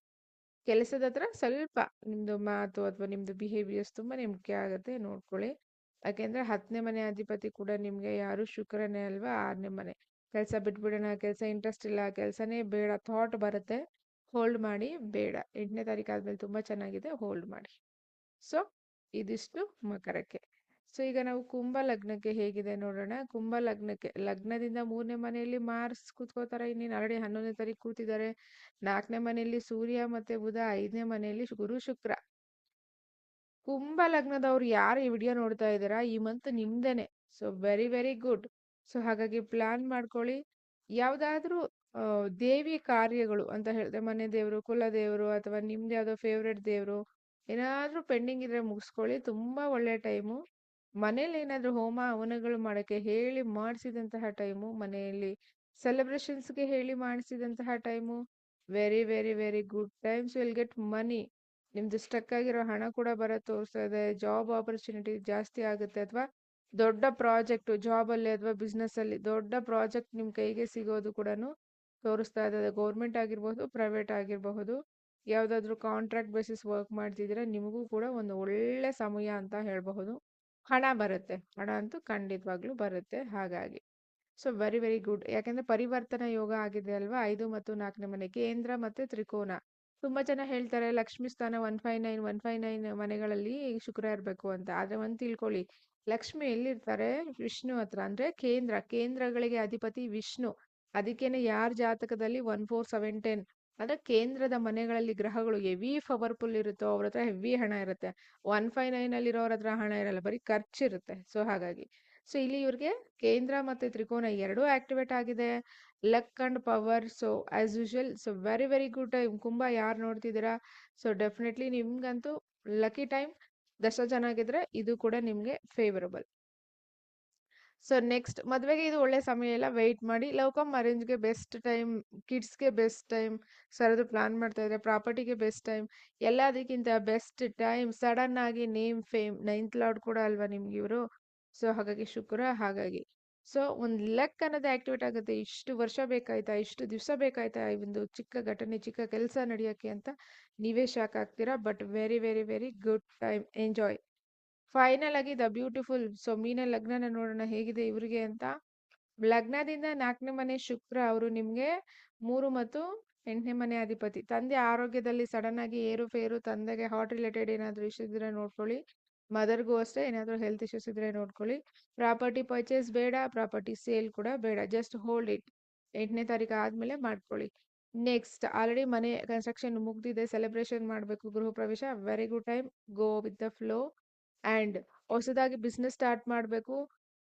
ಕೆಲಸದ ಹತ್ರ ಸ್ವಲ್ಪ ನಿಮ್ದು ಮಾತು ಅಥವಾ ನಿಮ್ದು ಬಿಹೇವಿಯರ್ಸ್ ತುಂಬಾನೇ ಮುಖ್ಯ ಆಗುತ್ತೆ, ನೋಡ್ಕೊಳ್ಳಿ. ಯಾಕೆಂದ್ರೆ 10ನೇ ಮನೆ ಅಧಿಪತಿ ಕೂಡ ನಿಮ್ಗೆ ಯಾರು ಶುಕ್ರನೇ ಅಲ್ವಾ. 6ನೇ ಮನೆ ಕೆಲಸ ಬಿಟ್ಬಿಡೋಣ, ಕೆಲಸ ಇಂಟ್ರೆಸ್ಟ್ ಇಲ್ಲ, ಕೆಲಸನೇ ಬೇಡ ಥಾಟ್ ಬರುತ್ತೆ. ಹೋಲ್ಡ್ ಮಾಡಿ, ಬೇಡ. 8ನೇ ತಾರೀಕು ಆದ್ಮೇಲೆ ತುಂಬಾ ಚೆನ್ನಾಗಿದೆ, ಹೋಲ್ಡ್ ಮಾಡಿ. ಸೊ ಇದಿಷ್ಟು ಮಕರಕ್ಕೆ. ಸೊ ಈಗ ನಾವು ಕುಂಭ ಲಗ್ನಕ್ಕೆ ಹೇಗಿದೆ ನೋಡೋಣ. ಕುಂಭ ಲಗ್ನಕ್ಕೆ ಲಗ್ನದಿಂದ 3ನೇ ಮನೆಯಲ್ಲಿ ಮಾರ್ಸ್ ಕೂತ್ಕೋತಾರೆ. ಇನ್ನೇನು ಆಲ್ರೆಡಿ 11ನೇ ತಾರೀಕು ಕೂತಿದ್ದಾರೆ. 4ನೇ ಮನೆಯಲ್ಲಿ ಸೂರ್ಯ ಮತ್ತೆ ಬುಧ, 5ನೇ ಮನೆಯಲ್ಲಿ ಗುರು ಶುಕ್ರ. ಕುಂಭ ಲಗ್ನದವ್ರು ಯಾರು ಈ ವಿಡಿಯೋ ನೋಡ್ತಾ ಇದ್ದೀರಾ, ಈ ಮಂತ್ ನಿಮ್ದೇನೆ. So very very good. So ಹಾಗಾಗಿ ಪ್ಲಾನ್ ಮಾಡ್ಕೊಳ್ಳಿ. ಯಾವ್ದಾದ್ರೂ ದೇವಿ ಕಾರ್ಯಗಳು ಅಂತ ಹೇಳಿದ್ರೆ ಮನೆ ದೇವರು, ಕುಲ ದೇವರು ಅಥವಾ ನಿಮ್ದು ಯಾವ್ದೋ ಫೇವ್ರೆಟ್ ದೇವರು ಏನಾದ್ರೂ ಪೆಂಡಿಂಗ್ ಇದ್ರೆ ಮುಗಿಸ್ಕೊಳ್ಳಿ. ತುಂಬಾ ಒಳ್ಳೆ ಟೈಮು. ಮನೇಲಿ ಏನಾದ್ರೂ ಹೋಮ ಹವನಗಳು ಮಾಡಕ್ಕೆ ಹೇಳಿ ಮಾಡಿಸಿದಂತಹ ಟೈಮು, ಮನೆಯಲ್ಲಿ ಸೆಲೆಬ್ರೇಷನ್ಸ್ಗೆ ಹೇಳಿ ಮಾಡಿಸಿದಂತಹ time. Very very very good times. Will get money. ನಿಮ್ದು ಸ್ಟಕ್ ಆಗಿರೋ ಹಣ ಕೂಡ ಬರೋದು ತೋರಿಸ್ತಾ ಇದೆ. ಜಾಬ್ ಆಪರ್ಚುನಿಟಿ ಜಾಸ್ತಿ ಆಗುತ್ತೆ, ಅಥವಾ ದೊಡ್ಡ ಪ್ರಾಜೆಕ್ಟ್ ಜಾಬ್ ಅಲ್ಲಿ ಅಥವಾ ಬಿಸ್ನೆಸ್ ಅಲ್ಲಿ ದೊಡ್ಡ ಪ್ರಾಜೆಕ್ಟ್ ನಿಮ್ ಕೈಗೆ ಸಿಗೋದು ಕೂಡ ತೋರಿಸ್ತಾ ಇದೆ. ಗೌರ್ಮೆಂಟ್ ಆಗಿರ್ಬಹುದು, ಪ್ರೈವೇಟ್ ಆಗಿರಬಹುದು. ಯಾವ್ದಾದ್ರು ಕಾಂಟ್ರಾಕ್ಟ್ ಬೇಸಿಸ್ ವರ್ಕ್ ಮಾಡ್ತಿದ್ರೆ ನಿಮಗೂ ಕೂಡ ಒಂದು ಒಳ್ಳೆ ಸಮಯ ಅಂತ ಹೇಳಬಹುದು. ಹಣ ಬರುತ್ತೆ, ಹಣ ಅಂತೂ ಖಂಡಿತವಾಗ್ಲೂ ಬರುತ್ತೆ. ಹಾಗಾಗಿ ಸೊ ವೆರಿ ವೆರಿ ಗುಡ್. ಯಾಕಂದ್ರೆ ಪರಿವರ್ತನಾ ಯೋಗ ಆಗಿದೆ ಅಲ್ವಾ. 5 ಮತ್ತು 4ನೇ ಮನೆ ಕೇಂದ್ರ ಮತ್ತೆ ತ್ರಿಕೋನ. ತುಂಬಾ ಜನ ಹೇಳ್ತಾರೆ ಲಕ್ಷ್ಮಿ ಸ್ಥಾನ 159 ಮನೆಗಳಲ್ಲಿ ಶುಕ್ರ ಇರ್ಬೇಕು ಅಂತ. ಆದ್ರೆ ಒಂದ್ ತಿಳ್ಕೊಳ್ಳಿ, ಲಕ್ಷ್ಮಿ ಎಲ್ಲಿರ್ತಾರೆ? ವಿಷ್ಣು ಹತ್ರ. ಅಂದ್ರೆ ಕೇಂದ್ರಗಳಿಗೆ ಅಧಿಪತಿ ವಿಷ್ಣು. ಅದಕ್ಕೇನೆ ಯಾರ ಜಾತಕದಲ್ಲಿ 1, 4, 7, 10 ಅಂದ್ರೆ ಕೇಂದ್ರದ ಮನೆಗಳಲ್ಲಿ ಗ್ರಹಗಳು ಹೆವಿ ಪವರ್ಫುಲ್ ಇರುತ್ತೋ ಅವ್ರ ಹತ್ರ ಹೆವಿ ಹಣ ಇರುತ್ತೆ. 159 ಅಲ್ಲಿ ಇರೋರ ಹತ್ರ ಹಣ ಇರಲ್ಲ, ಬರೀ ಖರ್ಚಿರುತ್ತೆ. ಸೊ ಹಾಗಾಗಿ ಸೊ ಇಲ್ಲಿ ಇವ್ರಿಗೆ ಕೇಂದ್ರ ಮತ್ತೆ ತ್ರಿಕೋನ ಎರಡೂ ಆಕ್ಟಿವೇಟ್ ಆಗಿದೆ. Luck and power. So as usual so very very good time. ಕುಂಭ ಯಾರು ನೋಡ್ತಿದ್ದೀರಾ, ಸೊ ಡೆಫಿನೆಟ್ಲಿ ನಿಮ್ಗಂತೂ ಲಕ್ಕಿ ಟೈಮ್. ದಶ ಚೆನ್ನಾಗಿದ್ರೆ ಇದು ಕೂಡ ನಿಮ್ಗೆ ಫೇವರಬಲ್. ಸೊ ನೆಕ್ಸ್ಟ್ ಮದ್ವೆಗೆ ಇದು ಒಳ್ಳೆ ಸಮಯ ಇಲ್ಲ, ವೆಯ್ಟ್ ಮಾಡಿ. ಲವ್ ಕಮ್ ಅರೇಂಜ್ಗೆ ಬೆಸ್ಟ್ ಟೈಮ್, ಕಿಡ್ಸ್ಗೆ ಬೆಸ್ಟ್ ಟೈಮ್. ಸರದು ಪ್ಲಾನ್ ಮಾಡ್ತಾ ಇದ್ರೆ ಪ್ರಾಪರ್ಟಿಗೆ ಬೆಸ್ಟ್ ಟೈಮ್. ಎಲ್ಲದಕ್ಕಿಂತ ಬೆಸ್ಟ್ ಟೈಮ್ ಸಡನ್ ಆಗಿ ನೇಮ್ ಫೇಮ್ 9th ಲಾರ್ಡ್ ಕೂಡ ಅಲ್ವಾ ನಿಮ್ಗೆ ಇವರು. ಸೊ ಹಾಗಾಗಿ ಶುಕ್ರ. ಹಾಗಾಗಿ ಸೊ ಒಂದ್ ಲಕ್ ಅನ್ನೋದು ಆಕ್ಟಿವೇಟ್ ಆಗುತ್ತೆ. ಇಷ್ಟು ವರ್ಷ ಬೇಕಾಯ್ತಾ, ಇಷ್ಟು ದಿವಸ ಬೇಕಾಯ್ತಾ ಈ ಒಂದು ಚಿಕ್ಕ ಘಟನೆ, ಚಿಕ್ಕ ಕೆಲಸ ನಡೆಯೋಕ್ಕೆ ಅಂತ ನೀವೇ ಶಾಕ್ ಆಗ್ತೀರಾ. But very very very good time, enjoy. Final ಆಗಿ ದ ಬ್ಯೂಟಿಫುಲ್. ಸೊ ಮೀನ ಲಗ್ನನ ನೋಡೋಣ ಹೇಗಿದೆ ಇವ್ರಿಗೆ ಅಂತ. ಲಗ್ನದಿಂದ 4ನೇ ಮನೆ ಶುಕ್ರ ಅವರು ನಿಮ್ಗೆ 3 ಮತ್ತು 8ನೇ ಮನೆ ಅಧಿಪತಿ. ತಂದೆ ಆರೋಗ್ಯದಲ್ಲಿ ಸಡನ್ ಆಗಿ ಏರುಪೇರು, ತಂದೆಗೆ ಹಾರ್ಟ್ ರಿಲೇಟೆಡ್ ಏನಾದ್ರು ಇಶ್ಯೂಸ್ ಇದ್ರೆ ನೋಡ್ಕೊಳ್ಳಿ. ಮದರ್ಗೂ ಅಷ್ಟೇ ಏನಾದ್ರು ಹೆಲ್ತ್ ಇಶ್ಯೂಸ್ ಇದ್ರೆ ನೋಡ್ಕೊಳ್ಳಿ. ಪ್ರಾಪರ್ಟಿ ಪರ್ಚೇಸ್ ಬೇಡ, ಪ್ರಾಪರ್ಟಿ ಸೇಲ್ ಕೂಡ ಬೇಡ. Just hold it. 8ನೇ ತಾರೀಕು ಆದ್ಮೇಲೆ ಮಾಡ್ಕೊಳ್ಳಿ. ನೆಕ್ಸ್ಟ್ ಆಲ್ರೆಡಿ ಮನೆ ಕನ್ಸ್ಟ್ರಕ್ಷನ್ ಮುಗ್ದಿದೆ, ಸೆಲೆಬ್ರೇಷನ್ ಮಾಡಬೇಕು, ಗೃಹ ಪ್ರವೇಶ, very good time, go with the flow. And ಹೊಸದಾಗಿ ಬಿಸ್ನೆಸ್ ಸ್ಟಾರ್ಟ್ ಮಾಡಬೇಕು,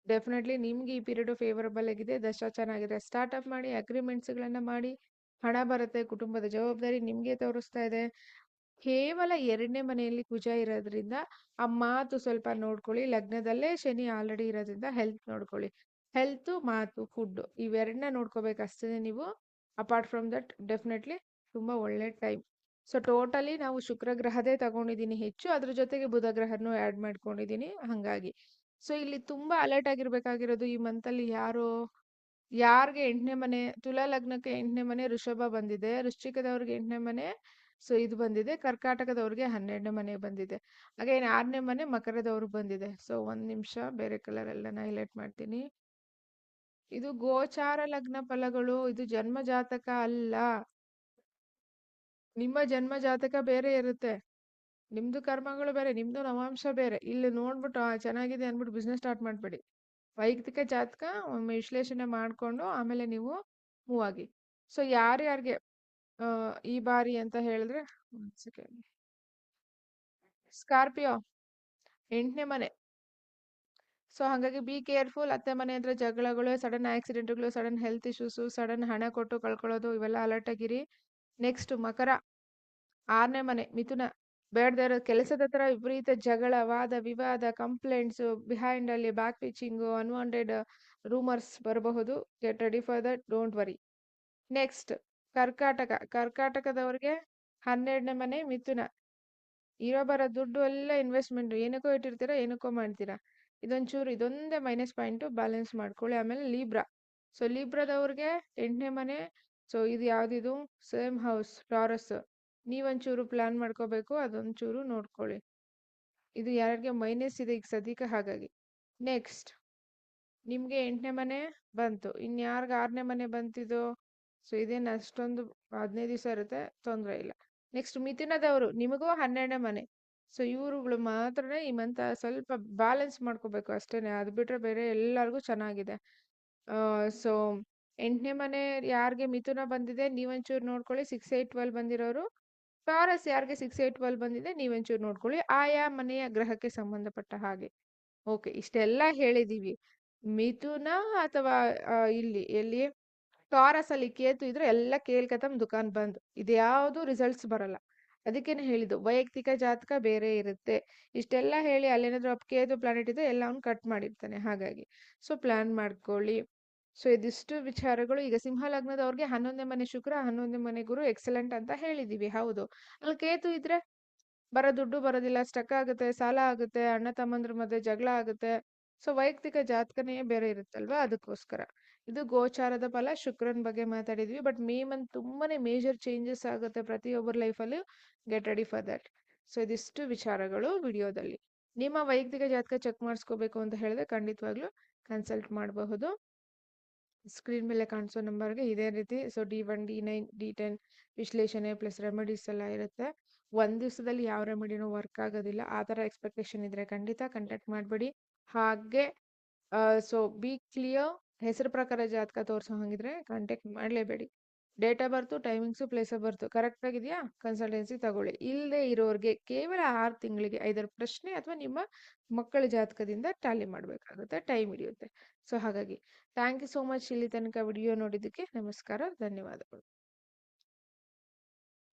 ಡೆಫಿನೆಟ್ಲಿ ನಿಮ್ಗೆ ಈ ಪೀರಿಯಡ್ ಫೇವರಬಲ್ ಆಗಿದೆ, ದಶ ಚೆನ್ನಾಗಿದೆ, ಸ್ಟಾರ್ಟ್ಅಪ್ ಮಾಡಿ, ಅಗ್ರಿಮೆಂಟ್ಸ್ಗಳನ್ನ ಮಾಡಿ, ಹಣ ಬರುತ್ತೆ, ಕುಟುಂಬದ ಜವಾಬ್ದಾರಿ ನಿಮಗೆ ತೋರಿಸ್ತಾ ಇದೆ. ಕೇವಲ 2ನೇ ಮನೆಯಲ್ಲಿ ಕುಜ ಇರೋದ್ರಿಂದ ಆ ಮಾತು ಸ್ವಲ್ಪ ನೋಡ್ಕೊಳ್ಳಿ. ಲಗ್ನದಲ್ಲೇ ಶನಿ ಆಲ್ರೆಡಿ ಇರೋದ್ರಿಂದ ಹೆಲ್ತ್ ನೋಡ್ಕೊಳ್ಳಿ. ಹೆಲ್ತ್, ಮಾತು, ಫುಡ್ ಇವೆರಡನ್ನ ನೋಡ್ಕೋಬೇಕಷ್ಟೇ ನೀವು. ಅಪಾರ್ಟ್ ಫ್ರಮ್ ದಟ್ ಡೆಫಿನೆಟ್ಲಿ ತುಂಬ ಒಳ್ಳೆ ಟೈಮ್. ಸೊ ಟೋಟಲಿ ನಾವು ಶುಕ್ರ ಗ್ರಹದೇ ತಗೊಂಡಿದ್ದೀನಿ ಹೆಚ್ಚು, ಅದ್ರ ಜೊತೆಗೆ ಬುಧ ಗ್ರಹನೂ ಆ್ಯಡ್ ಮಾಡ್ಕೊಂಡಿದ್ದೀನಿ. ಹಾಗಾಗಿ ಸೊ ಇಲ್ಲಿ ತುಂಬ ಅಲರ್ಟ್ ಆಗಿರ್ಬೇಕಾಗಿರೋದು ಈ ಮಂತಲ್ಲಿ ಯಾರಿಗೆ 8ನೇ ಮನೆ, ತುಲಾ ಲಗ್ನಕ್ಕೆ 8ನೇ ಮನೆ ಋಷಭ ಬಂದಿದೆ, ವೃಶ್ಚಿಕದವ್ರಿಗೆ 8ನೇ ಮನೆ ಸೊ ಇದು ಬಂದಿದೆ, ಕರ್ಕಾಟಕದವ್ರಿಗೆ 12ನೇ ಮನೆ ಬಂದಿದೆ, ಹಾಗೆ 6ನೇ ಮನೆ ಮಕರದವ್ರಿಗೆ ಬಂದಿದೆ. ಸೊ ಒಂದ್ ನಿಮಿಷ ಬೇರೆ ಕಲರ್ ಎಲ್ಲ ಹೈಲೈಟ್ ಮಾಡ್ತೀನಿ. ಇದು ಗೋಚಾರ ಲಗ್ನ ಫಲಗಳು, ಇದು ಜನ್ಮ ಜಾತಕ ಅಲ್ಲ. ನಿಮ್ಮ ಜನ್ಮ ಜಾತಕ ಬೇರೆ ಇರುತ್ತೆ, ನಿಮ್ದು ಕರ್ಮಗಳು ಬೇರೆ, ನಿಮ್ದು ನವಾಂಶ ಬೇರೆ. ಇಲ್ಲಿ ನೋಡ್ಬಿಟ್ಟು ಚೆನ್ನಾಗಿದೆ ಅಂದ್ಬಿಟ್ಟು ಬಿಸ್ನೆಸ್ ಸ್ಟಾರ್ಟ್ ಮಾಡ್ಬೇಡಿ. ವೈಯಕ್ತಿಕ ಜಾತಕ ಒಮ್ಮೆ ವಿಶ್ಲೇಷಣೆ ಮಾಡಿಕೊಂಡು ಆಮೇಲೆ ನೀವು ಮೂವ್ ಆಗಿ. ಸೊ ಯಾರ್ಯಾರಿಗೆ ಈ ಬಾರಿ ಅಂತ ಹೇಳಿದ್ರೆ ಸ್ಕಾರ್ಪಿಯೋ 8ನೇ ಮನೆ. ಸೊ ಹಾಗಾಗಿ ಬಿ ಕೇರ್ಫುಲ್. ಅತ್ತೆ ಮನೆ ಅಂದ್ರೆ ಜಗಳಗಳು, ಸಡನ್ ಆಕ್ಸಿಡೆಂಟ್ಗಳು, ಸಡನ್ ಹೆಲ್ತ್ ಇಶ್ಯೂಸು, ಸಡನ್ ಹಣ ಕೊಟ್ಟು ಕಳ್ಕೊಳ್ಳೋದು, ಇವೆಲ್ಲ ಅಲರ್ಟ್ ಆಗಿರಿ. ನೆಕ್ಸ್ಟ್ ಮಕರ 6ನೇ ಮನೆ ಮಿಥುನ. ಬೇಡದೇ ಇರೋ ಕೆಲಸದ ಹತ್ರ ವಿಪರೀತ ಜಗಳ, ವಾದ ವಿವಾದ, ಕಂಪ್ಲೇಂಟ್ಸ್, ಬಿಹೈಂಡ್ ಅಲ್ಲಿ ಬ್ಯಾಕ್ ಪಿಚಿಂಗು, ಅನ್ವಾಂಟೆಡ್ ರೂಮರ್ಸ್ ಬರಬಹುದು. Get ready for that, don't worry. Next ಕರ್ಕಾಟಕದವ್ರಿಗೆ 12ನೇ ಮನೆ ಮಿಥುನ. ಇರೋ ಬರೋ ದುಡ್ಡು ಎಲ್ಲ ಇನ್ವೆಸ್ಟ್ಮೆಂಟ್, ಏನಕ್ಕೋ ಇಟ್ಟಿರ್ತೀರಾ, ಏನಕ್ಕೋ ಮಾಡ್ತೀರಾ. ಇದೊಂಚೂರು ಇದೊಂದೇ ಮೈನಸ್ ಪಾಯಿಂಟು, ಬ್ಯಾಲೆನ್ಸ್ ಮಾಡ್ಕೊಳ್ಳಿ. ಆಮೇಲೆ ಲೀಬ್ರಾ. ಸೊ ಲೀಬ್ರಾದವ್ರಿಗೆ 8ನೇ ಮನೆ. ಸೊ ಇದು ಯಾವ್ದಿದು, ಸೇಮ್ ಹೌಸ್ ಟಾರಸ್. ನೀವೊಂಚೂರು ಪ್ಲಾನ್ ಮಾಡ್ಕೋಬೇಕು, ಅದೊಂಚೂರು ನೋಡ್ಕೊಳ್ಳಿ. ಇದು ಯಾರಿಗೆ ಮೈನಸ್ ಇದೆ ಈಗ ಸದ್ಯಕ್ಕೆ. ಹಾಗಾಗಿ ನೆಕ್ಸ್ಟ್ ನಿಮ್ಗೆ 8ನೇ ಮನೆ ಬಂತು, ಇನ್ಯಾರ್ಗ 6ನೇ ಮನೆ ಬಂತಿದ್ದು. ಸೊ ಇದೇನು ಅಷ್ಟೊಂದು 15 ದಿವಸ ಇರುತ್ತೆ, ತೊಂದರೆ ಇಲ್ಲ. ನೆಕ್ಸ್ಟ್ ಮಿಥುನದವರು, ನಿಮಗೂ 12ನೇ ಮನೆ. ಸೊ ಇವರುಗಳು ಮಾತ್ರನೇ ಈ ಮಂತ್ ಸ್ವಲ್ಪ ಬ್ಯಾಲೆನ್ಸ್ ಮಾಡ್ಕೋಬೇಕು ಅಷ್ಟೇನೆ, ಅದು ಬಿಟ್ರೆ ಬೇರೆ ಎಲ್ಲರಿಗೂ ಚೆನ್ನಾಗಿದೆ. ಸೊ 8ನೇ ಮನೆ ಯಾರಿಗೆ ಮಿಥುನ ಬಂದಿದೆ ನೀವೊಂಚೂರು ನೋಡ್ಕೊಳ್ಳಿ. 6, 8, 12 ಬಂದಿರೋರು. ಟಾರಸ್ ಯಾರಿಗೆ 6, 8, 12 ಬಂದಿದೆ ನೀವೊಂಚೂರು ನೋಡ್ಕೊಳ್ಳಿ, ಆಯಾ ಮನೆಯ ಗ್ರಹಕ್ಕೆ ಸಂಬಂಧಪಟ್ಟ ಹಾಗೆ. ಓಕೆ, ಇಷ್ಟೆಲ್ಲ ಹೇಳಿದೀವಿ. ಮಿಥುನ ಅಥವಾ ಎಲ್ಲಿ ಟಾರಸ್ ಅಲ್ಲಿ ಕೇತು ಇದ್ರೆ ಎಲ್ಲ ಕೇಳ್ಕತಮ್ ದುಕಾನ್ ಬಂದ್, ಇದ್ಯಾವುದು ರಿಸಲ್ಟ್ಸ್ ಬರಲ್ಲ. ಅದಕ್ಕೇನೆ ಹೇಳಿದ್ದು ವೈಯಕ್ತಿಕ ಜಾತಕ ಬೇರೆ ಇರುತ್ತೆ. ಇಷ್ಟೆಲ್ಲ ಹೇಳಿ ಅಲ್ಲೇನಾದ್ರೂ ಕೇತು ಪ್ಲಾನೆಟ್ ಇದೆ ಎಲ್ಲ ಅವ್ನು ಕಟ್ ಮಾಡಿರ್ತಾನೆ. ಹಾಗಾಗಿ ಸೊ ಪ್ಲಾನ್ ಮಾಡ್ಕೊಳ್ಳಿ. ಸೊ ಇದಿಷ್ಟು ವಿಚಾರಗಳು. ಈಗ ಸಿಂಹ ಲಗ್ನದವ್ರಿಗೆ 11ನೇ ಮನೆ ಶುಕ್ರ, 11ನೇ ಮನೆ ಗುರು ಎಕ್ಸಲೆಂಟ್ ಅಂತ ಹೇಳಿದೀವಿ. ಹೌದು, ಅಲ್ಲಿ ಕೇತು ಇದ್ರೆ ಬರೋ ದುಡ್ಡು ಬರೋದಿಲ್ಲ, ಸ್ಟಕ್ ಆಗುತ್ತೆ, ಸಾಲ ಆಗುತ್ತೆ, ಅಣ್ಣ ತಮ್ಮಂದ್ರ ಮಧ್ಯೆ ಜಗಳ ಆಗುತ್ತೆ. ಸೊ ವೈಯಕ್ತಿಕ ಜಾತಕನೇ ಬೇರೆ ಇರುತ್ತಲ್ವಾ, ಅದಕ್ಕೋಸ್ಕರ. ಇದು ಗೋಚಾರದ ಫಲ, ಶುಕ್ರನ್ ಬಗ್ಗೆ ಮಾತಾಡಿದ್ವಿ. ಬಟ್ ಮೇ ಮಂತ್ ತುಂಬಾನೇ ಮೇಜರ್ ಚೇಂಜಸ್ ಆಗುತ್ತೆ ಪ್ರತಿಯೊಬ್ಬರ ಲೈಫಲ್ಲೂ. Get ready for that. So ಇದಿಷ್ಟು ವಿಚಾರಗಳು ವಿಡಿಯೋದಲ್ಲಿ. ನಿಮ್ಮ ವೈಯಕ್ತಿಕ ಜಾತಕ ಚೆಕ್ ಮಾಡಿಸ್ಕೋಬೇಕು ಅಂತ ಹೇಳಿದ್ರೆ ಖಂಡಿತವಾಗ್ಲೂ ಕನ್ಸಲ್ಟ್ ಮಾಡಬಹುದು. ಸ್ಕ್ರೀನ್ ಮೇಲೆ ಕಾಣಿಸೋ ನಂಬರ್ಗೆ ಇದೇ ರೀತಿ ಸೊ D1, D9, D10 ವಿಶ್ಲೇಷಣೆ ಪ್ಲಸ್ ರೆಮಿಡೀಸ್ ಎಲ್ಲ ಇರುತ್ತೆ. ಒಂದ್ ದಿವಸದಲ್ಲಿ ಯಾವ ರೆಮಿಡಿನೂ ವರ್ಕ್ ಆಗೋದಿಲ್ಲ. ಆ ಥರ ಎಕ್ಸ್ಪೆಕ್ಟೇಷನ್ ಇದ್ರೆ ಖಂಡಿತ ಕಾಂಟ್ಯಾಕ್ಟ್ ಮಾಡಬೇಡಿ. ಹಾಗೆ ಸೊ ಬಿ ಕ್ಲಿಯರ್. ಹೆಸರು ಪ್ರಕಾರ ಜಾತಕ ತೋರಿಸೋ ಹಂಗಿದ್ರೆ ಕಾಂಟ್ಯಾಕ್ಟ್ ಮಾಡಲೇಬೇಡಿ. Date of birth, timings, place of birth correct ಆಗಿದೆಯಾ, ಕನ್ಸಲ್ಟೆನ್ಸಿ ತಗೊಳ್ಳಿ. ಇಲ್ಲದೆ ಇರೋರಿಗೆ ಕೇವಲ 6 ತಿಂಗಳಿಗೆ 5 ಪ್ರಶ್ನೆ ಅಥವಾ ನಿಮ್ಮ ಮಕ್ಕಳ ಜಾತಕದಿಂದ ಟ್ಯಾಲಿ ಮಾಡಬೇಕಾಗುತ್ತೆ, ಟೈಮ್ ಹಿಡಿಯುತ್ತೆ. ಸೊ ಹಾಗಾಗಿ ಥ್ಯಾಂಕ್ ಯು ಸೋ ಮಚ್ ಇಲ್ಲಿ ತನಕ ವಿಡಿಯೋ ನೋಡಿದ್ದಕ್ಕೆ. ನಮಸ್ಕಾರ, ಧನ್ಯವಾದಗಳು.